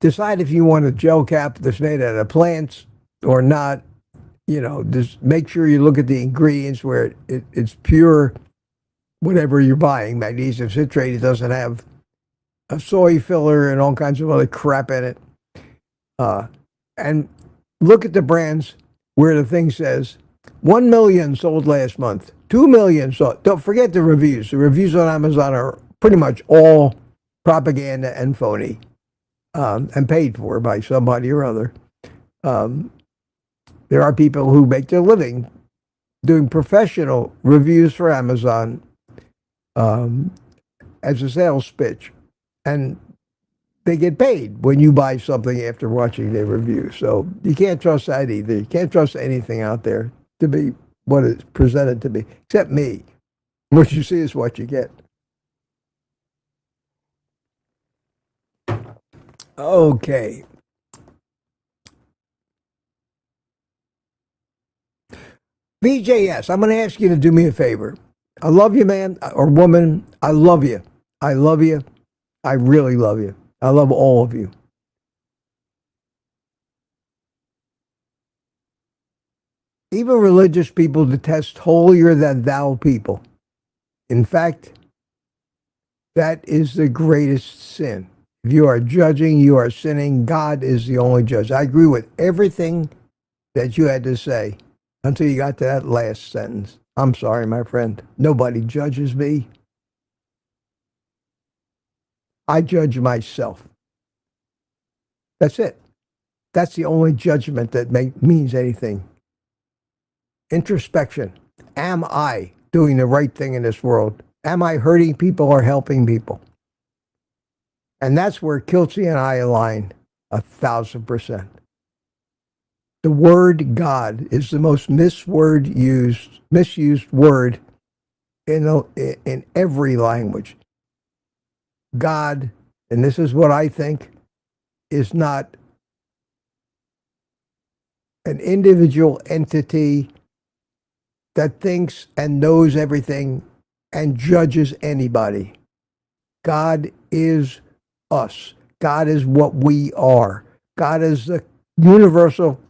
Decide if you want a gel cap that's made out of plants or not. You know, just make sure you look at the ingredients where it's pure, whatever you're buying. Magnesium citrate, it doesn't have a soy filler and all kinds of other crap in it. And look at the brands where the thing says 1 million sold last month, 2 million sold. Don't forget the reviews. The reviews on Amazon are pretty much all propaganda and phony, and paid for by somebody or other. There are people who make their living doing professional reviews for Amazon as a sales pitch, and they get paid when you buy something after watching their review. So you can't trust that either. You can't trust anything out there to be what it's presented to be, except me. What you see is what you get. Okay. BJS, I'm going to ask you to do me a favor. I love you, man or woman. I love you. I love you. I really love you. I love all of you. Even religious people detest holier than thou people. In fact, that is the greatest sin. If you are judging, you are sinning. God is the only judge. I agree with everything that you had to say until you got to that last sentence. I'm sorry, my friend. Nobody judges me. I judge myself. That's it. That's the only judgment that means anything. Introspection. Am I doing the right thing in this world? Am I hurting people or helping people? And that's where Kiltsy and I align 1,000%. The word God is the most misused word in every language. God, and this is what I think, is not an individual entity that thinks and knows everything and judges anybody. God is us. God is what we are. God is the universal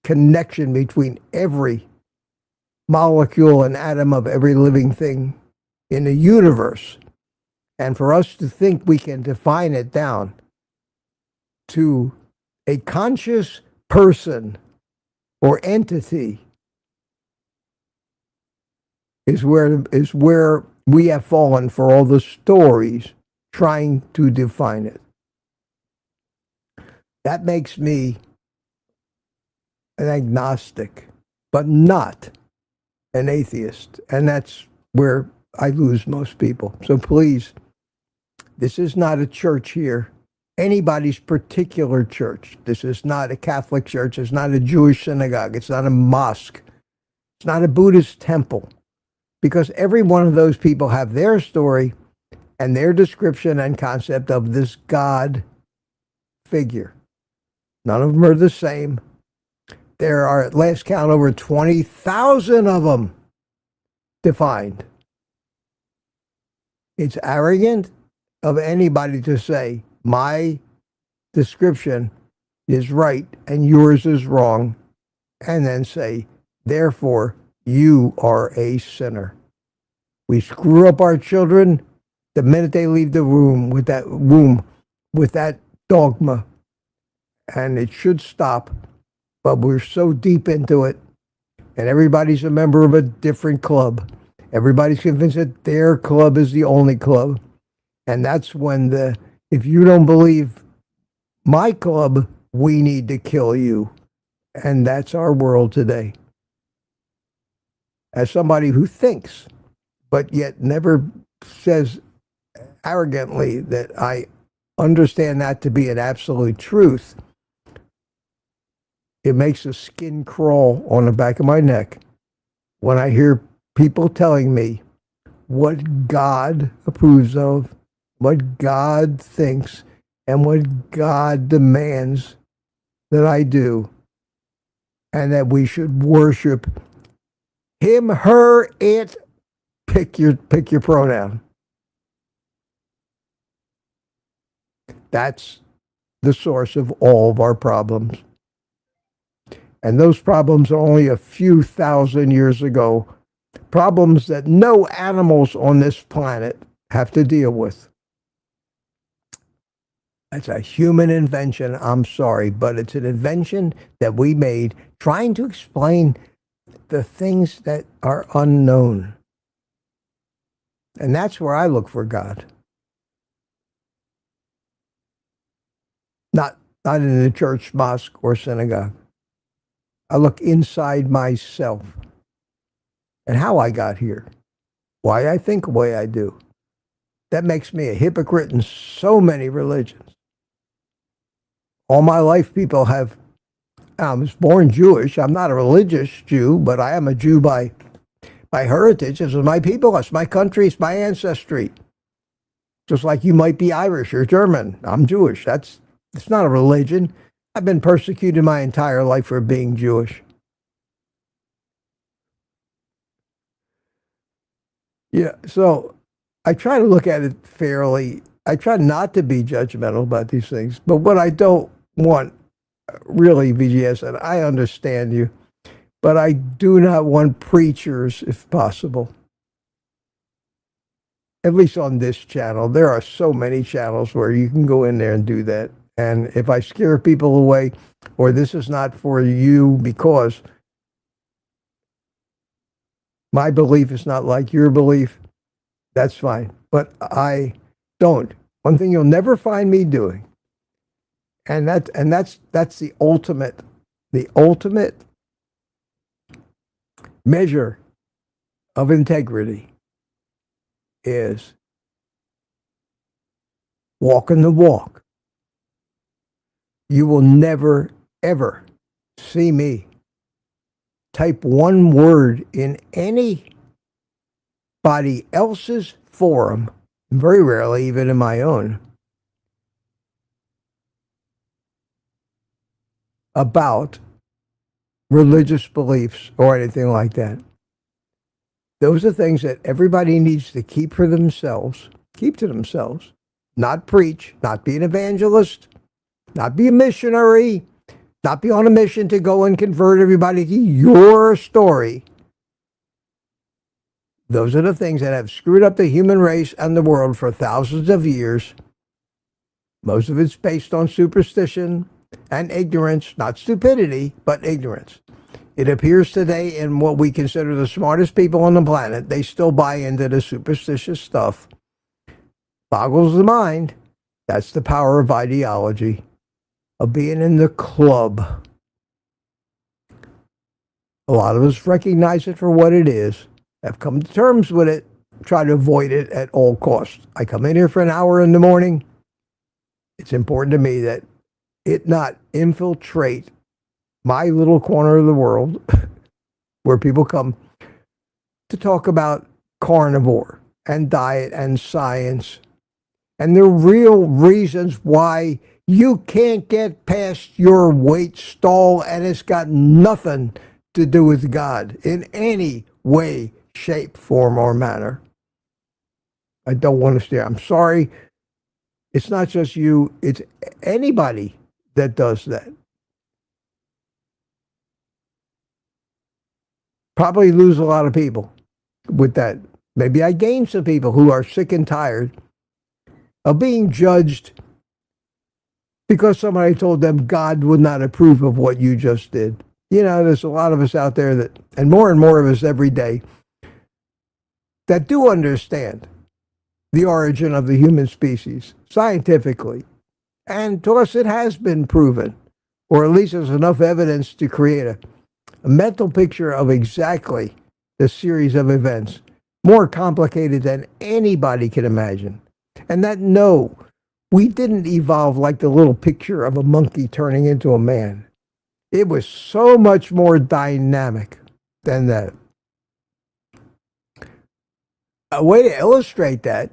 connection between every molecule and atom of every living thing in the universe. And for us to think we can define it down to a conscious person or entity is where we have fallen for all the stories trying to define it. That makes me an agnostic, but not an atheist. And that's where I lose most people. So please, this is not a church here, anybody's particular church. This is not a Catholic church. It's not a Jewish synagogue. It's not a mosque. It's not a Buddhist temple. Because every one of those people have their story and their description and concept of this God figure. None of them are the same. There are, at last count, over 20,000 of them defined. It's arrogant of anybody to say, my description is right and yours is wrong, and then say, therefore, you are a sinner. We screw up our children the minute they leave the womb with that dogma. And it should stop, but we're so deep into it, and everybody's a member of a different club. Everybody's convinced that their club is the only club. And that's when if you don't believe my club, we need to kill you. And that's our world today. As somebody who thinks, but yet never says arrogantly that I understand that to be an absolute truth, it makes the skin crawl on the back of my neck when I hear people telling me what God approves of, what God thinks, and what God demands that I do, and that we should worship him, her, it, pick your pronoun. That's the source of all of our problems. And those problems are only a few thousand years ago. Problems that no animals on this planet have to deal with. That's a human invention, I'm sorry, but it's an invention that we made trying to explain the things that are unknown. And that's where I look for God. Not in the church, mosque, or synagogue. I look inside myself and how I got here, why I think the way I do. That makes me a hypocrite in so many religions. All my life, people have, I was born Jewish. I'm not a religious Jew, but I am a Jew by heritage. This is my people. It's my country. It's my ancestry. Just like you might be Irish or German. I'm Jewish. It's not a religion. I've been persecuted my entire life for being Jewish. Yeah, so I try to look at it fairly. I try not to be judgmental about these things. But what I don't want, really, VGS, and I understand you, but I do not want preachers, if possible. At least on this channel. There are so many channels where you can go in there and do that. And if I scare people away, or this is not for you because my belief is not like your belief, that's fine. But I don't. One thing you'll never find me doing, and that's the ultimate measure of integrity, is walking the walk. You will never, ever see me type one word in anybody else's forum, very rarely even in my own, about religious beliefs or anything like that. Those are things that everybody needs to keep for themselves, keep to themselves, not preach, not be an evangelist, not be a missionary, not be on a mission to go and convert everybody to your story. Those are the things that have screwed up the human race and the world for thousands of years. Most of it's based on superstition and ignorance, not stupidity, but ignorance. It appears today in what we consider the smartest people on the planet, they still buy into the superstitious stuff. Boggles the mind. That's the power of ideology, of being in the club. A lot of us recognize it for what it is, have come to terms with it, try to avoid it at all costs. I come in here for an hour in the morning. It's important to me that it not infiltrate my little corner of the world where people come to talk about carnivore and diet and science and the real reasons why you can't get past your weight stall, and it's got nothing to do with God in any way, shape, form, or manner. I don't want to stay. I'm sorry. It's not just you. It's anybody that does that. Probably lose a lot of people with that. Maybe I gain some people who are sick and tired of being judged because somebody told them God would not approve of what you just did. You know, there's a lot of us out there that, and more of us every day, that do understand the origin of the human species scientifically. And to us, it has been proven, or at least there's enough evidence to create a mental picture of exactly the series of events, more complicated than anybody can imagine. And that, no, we didn't evolve like the little picture of a monkey turning into a man. It was so much more dynamic than that. A way to illustrate that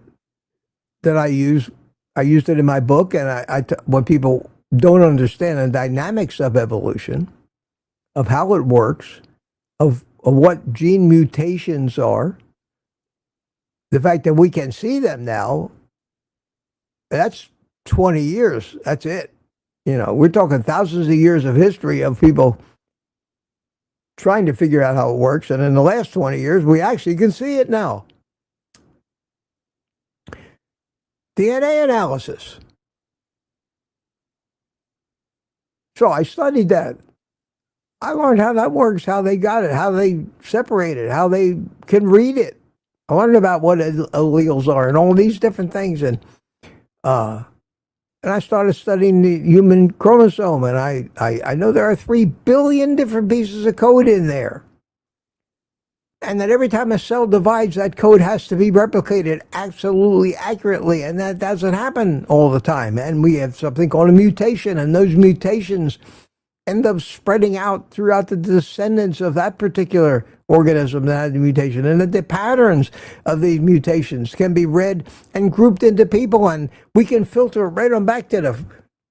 I used it in my book, and when people don't understand the dynamics of evolution, of how it works, of what gene mutations are, the fact that we can see them now, that's 20 years. That's it. You know, we're talking thousands of years of history of people trying to figure out how it works. And in the last 20 years, we actually can see it now. DNA analysis. So I studied that. I learned how that works, how they got it, how they separate it, how they can read it. I learned about what alleles are and all these different things. And I started studying the human chromosome, and I know there are 3 billion different pieces of code in there. And that every time a cell divides, that code has to be replicated absolutely accurately, and that doesn't happen all the time. And we have something called a mutation, and those mutations end up spreading out throughout the descendants of that particular organism that had the mutation. And that the patterns of these mutations can be read and grouped into people, and we can filter right on back to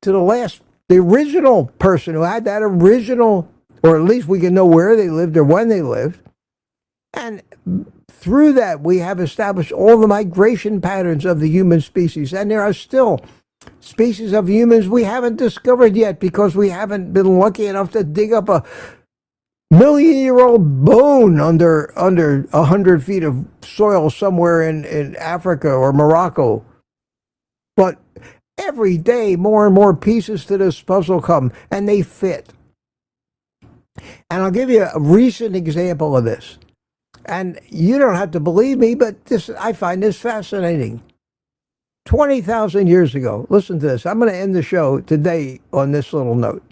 the original person who had that original, or at least we can know where they lived or when they lived. And through that, we have established all the migration patterns of the human species. And there are still species of humans we haven't discovered yet because we haven't been lucky enough to dig up a million-year-old bone under 100 feet of soil somewhere in Africa or Morocco. But every day, more and more pieces to this puzzle come, and they fit. And I'll give you a recent example of this. And you don't have to believe me, but I find this fascinating. 20,000 years ago, listen to this. I'm going to end the show today on this little note.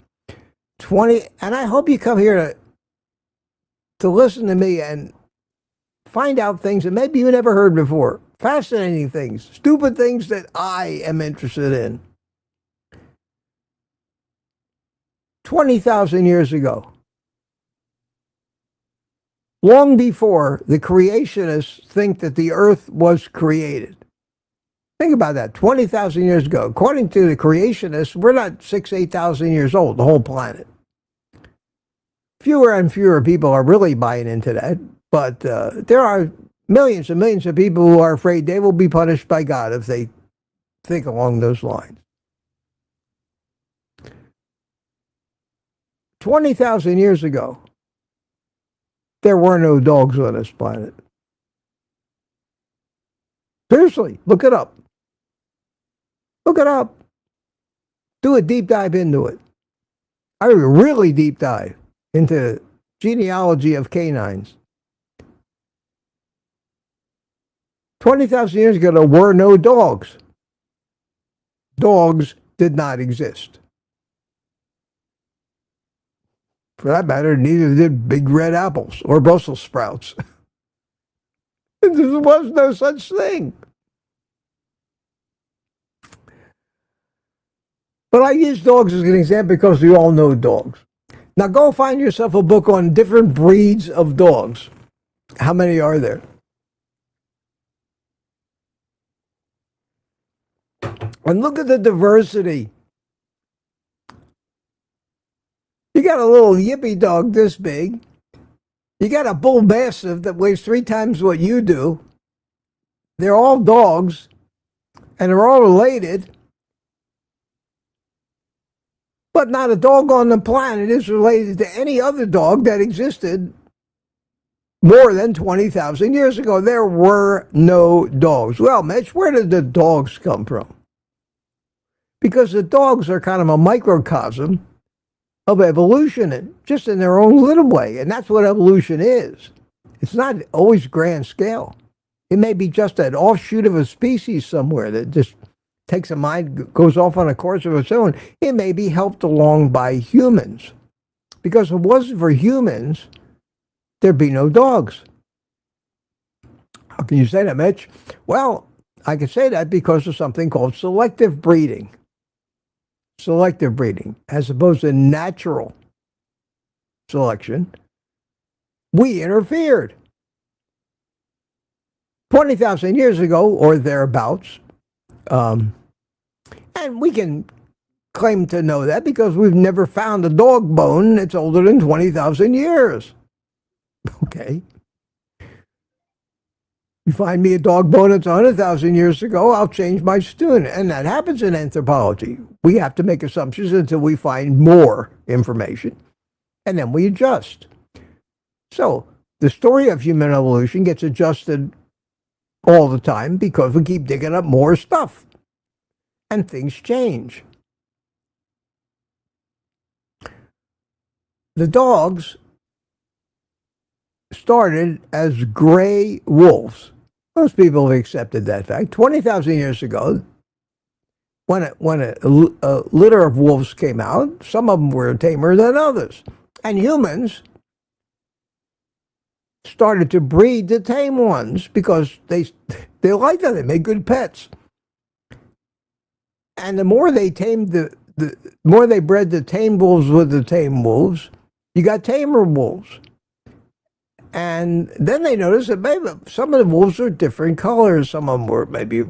And I hope you come here to listen to me and find out things that maybe you never heard before. Fascinating things, stupid things that I am interested in. 20,000 years ago, long before the creationists think that the earth was created. Think about that, 20,000 years ago. According to the creationists, we're not 6,000, 8,000 years old, the whole planet. Fewer and fewer people are really buying into that, but there are millions and millions of people who are afraid they will be punished by God if they think along those lines. 20,000 years ago, there were no dogs on this planet. Seriously, look it up. Look it up. Do a deep dive into it. I mean, a really deep dive into genealogy of canines. 20,000 years ago, there were no dogs. Dogs did not exist. For that matter, neither did big red apples or Brussels sprouts. There was no such thing. But I use dogs as an example because we all know dogs. Now go find yourself a book on different breeds of dogs. How many are there? And look at the diversity. You got a little yippy dog this big. You got a bull mastiff that weighs 3 times what you do. They're all dogs, and they're all related. But not a dog on the planet is related to any other dog that existed more than 20,000 years ago. There were no dogs. Well, Mitch, where did the dogs come from? Because the dogs are kind of a microcosm of evolution, just in their own little way. And that's what evolution is. It's not always grand scale. It may be just an offshoot of a species somewhere that just takes a mind, goes off on a course of its own. It may be helped along by humans. Because if it wasn't for humans, there'd be no dogs. How can you say that, Mitch? Well, I can say that because of something called selective breeding. Selective breeding, as opposed to natural selection. We interfered. 20,000 years ago, or thereabouts, and we can claim to know that because we've never found a dog bone that's older than 20,000 years. Okay. You find me a dog bone that's 100,000 years ago, I'll change my tune. And that happens in anthropology. We have to make assumptions until we find more information, and then we adjust. So the story of human evolution gets adjusted all the time because we keep digging up more stuff, and things change. The dogs started as gray wolves. Most people have accepted that fact. 20,000 years ago, when a litter of wolves came out, some of them were tamer than others. And humans started to breed the tame ones because they liked them. They made good pets. And the more they tamed the more they bred the tame wolves with the tame wolves, you got tamer wolves. And then they noticed that maybe some of the wolves were different colors. Some of them were maybe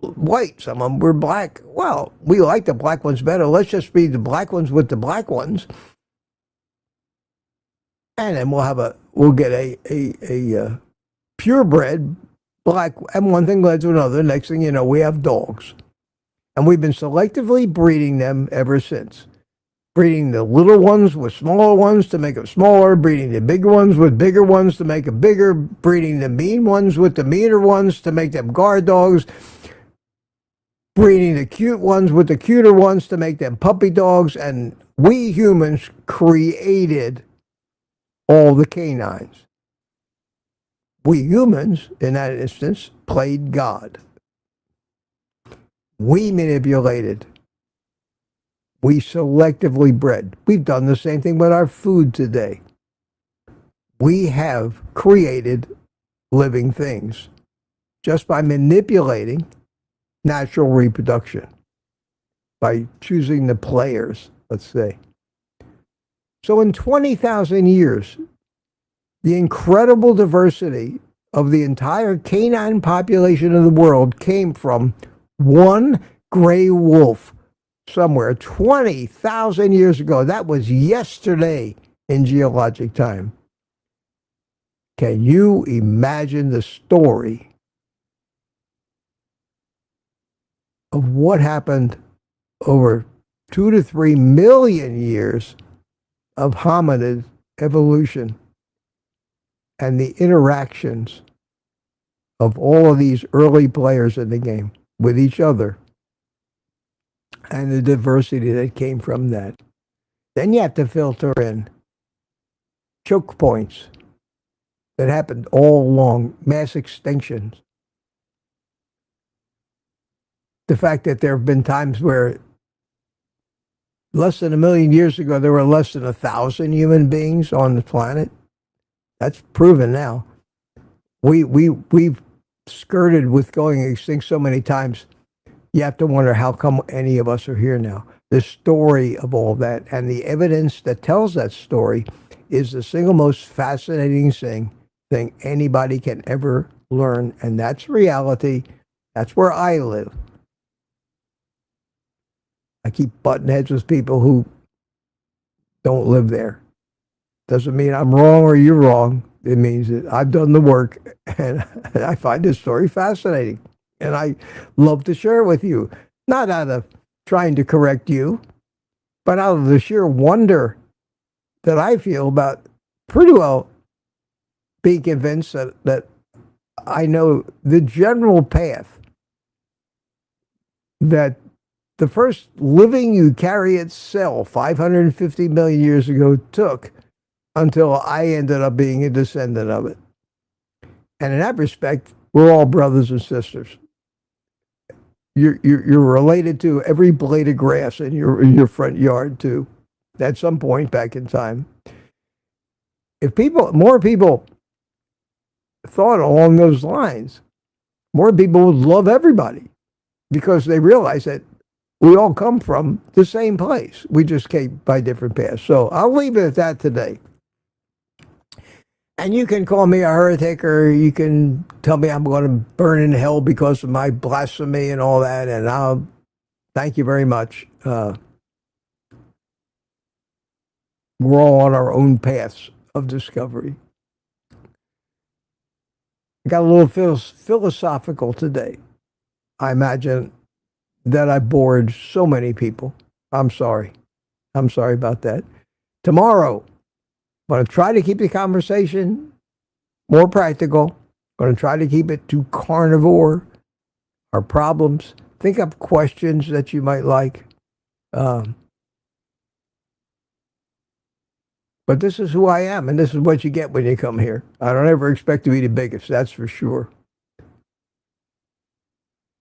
white. Some of them were black. Well, we like the black ones better. Let's just breed the black ones with the black ones. And then we'll get a purebred black, and one thing led to another. Next thing you know, we have dogs. And we've been selectively breeding them ever since. Breeding the little ones with smaller ones to make them smaller, breeding the bigger ones with bigger ones to make them bigger, breeding the mean ones with the meaner ones to make them guard dogs, breeding the cute ones with the cuter ones to make them puppy dogs, and we humans created all the canines. We humans, in that instance, played God. We manipulated. We selectively bred. We've done the same thing with our food today. We have created living things just by manipulating natural reproduction, by choosing the players, let's say. So in 20,000 years, the incredible diversity of the entire canine population of the world came from one gray wolf somewhere 20,000 years ago. That was yesterday in geologic time. Can you imagine the story of what happened over 2 to 3 million years of hominid evolution and the interactions of all of these early players in the game with each other and the diversity that came from that. Then you have to filter in choke points that happened all along, mass extinctions. The fact that there have been times where less than 1 million years ago, there were less than 1,000 human beings on the planet. That's proven now. We've skirted with going extinct so many times. You have to wonder how come any of us are here now. The story of all that and the evidence that tells that story is the single most fascinating thing anybody can ever learn. And that's reality. That's where I live. I keep butting heads with people who don't live there. Doesn't mean I'm wrong or you're wrong. It means that I've done the work and I find this story fascinating. And I love to share it with you. Not out of trying to correct you, but out of the sheer wonder that I feel about pretty well being convinced that I know the general path that the first living eukaryote cell 550 million years ago took until I ended up being a descendant of it. And in that respect, we're all brothers and sisters. You're related to every blade of grass in your front yard too, at some point back in time. If more people thought along those lines, more people would love everybody because they realize that we all come from the same place. We just came by different paths. So I'll leave it at that today. And you can call me a heretic, or you can tell me I'm going to burn in hell because of my blasphemy and all that. And I'll thank you very much. We're all on our own paths of discovery. I got a little philosophical today. I imagine that I bored so many people. I'm sorry. I'm sorry about that. Tomorrow, I'm going to try to keep the conversation more practical. I'm going to try to keep it to carnivore, our problems. Think up questions that you might like. But this is who I am, and this is what you get when you come here. I don't ever expect to be the biggest, that's for sure.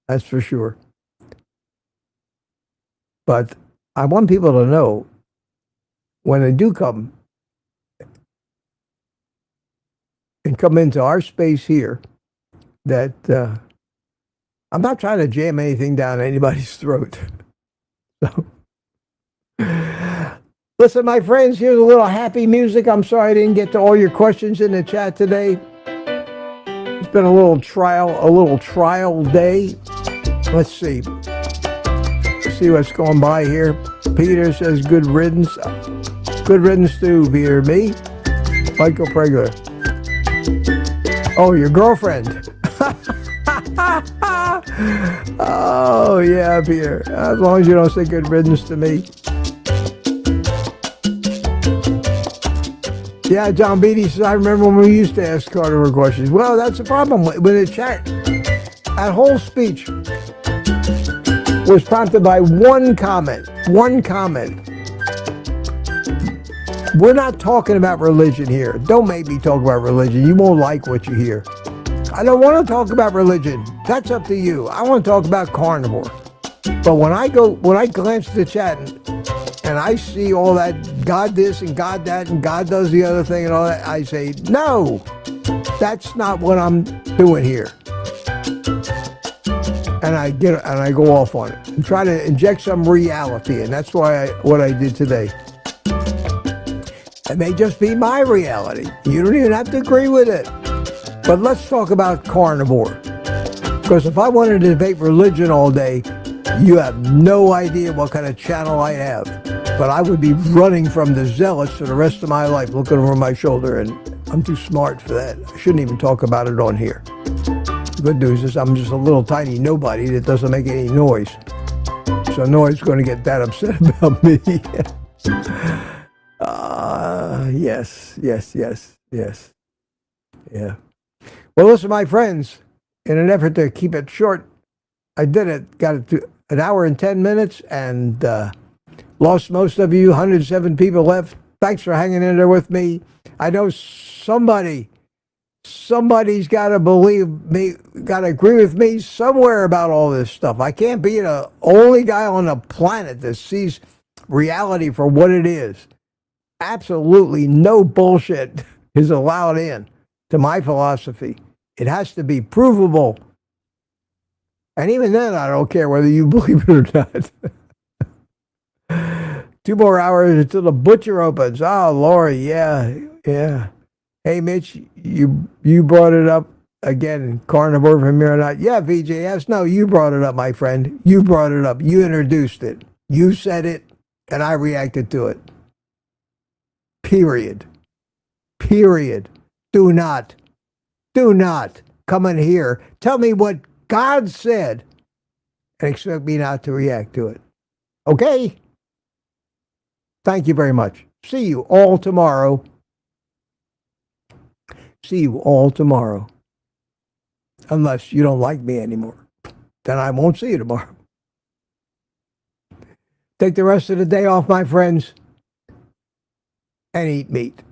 That's for sure. But I want people to know when they do come and come into our space here that I'm not trying to jam anything down anybody's throat. So, listen, my friends, here's a little happy music. I'm sorry I didn't get to all your questions in the chat today. It's been a little trial day. Let's see. See what's going by here. Peter says good riddance. Good riddance to Peter. Me? Michael Pregler. Oh, your girlfriend. Oh, yeah, Peter. As long as you don't say good riddance to me. Yeah, John Beatty says, I remember when we used to ask Carnivore questions. Well, that's the problem with the chat. That whole speech was prompted by one comment. One comment. We're not talking about religion here. Don't make me talk about religion. You won't like what you hear. I don't want to talk about religion. That's up to you. I want to talk about carnivore. But when I glance at the chat and I see all that God this and God that and God does the other thing and all that, I say, no, that's not what I'm doing here. And I go off on it and try to inject some reality, and that's what I did today. It may just be my reality. You don't even have to agree with it. But let's talk about carnivore. Because if I wanted to debate religion all day, you have no idea what kind of channel I have. But I would be running from the zealots for the rest of my life, looking over my shoulder, and I'm too smart for that. I shouldn't even talk about it on here. The good news is I'm just a little tiny nobody that doesn't make any noise. So nobody's going to get that upset about me. Yes. Yeah. Well, listen, my friends, in an effort to keep it short, I did it. Got it to an hour and 10 minutes, and lost most of you. 107 people left. Thanks for hanging in there with me. I know somebody's got to believe me, got to agree with me somewhere about all this stuff. I can't be the only guy on the planet that sees reality for what it is. Absolutely no bullshit is allowed in to my philosophy. It has to be provable. And even then, I don't care whether you believe it or not. 2 more hours until the butcher opens. Oh, Lori, yeah. Hey, Mitch, you brought it up again, Carnivore from here on out. Yeah, VJS, no, you brought it up, my friend. You brought it up. You introduced it. You said it, and I reacted to it. Period. Do not come in here, tell me what God said, and expect me not to react to it. Okay? Thank you very much. See you all tomorrow. Unless you don't like me anymore. Then I won't see you tomorrow. Take the rest of the day off, my friends, and eat meat.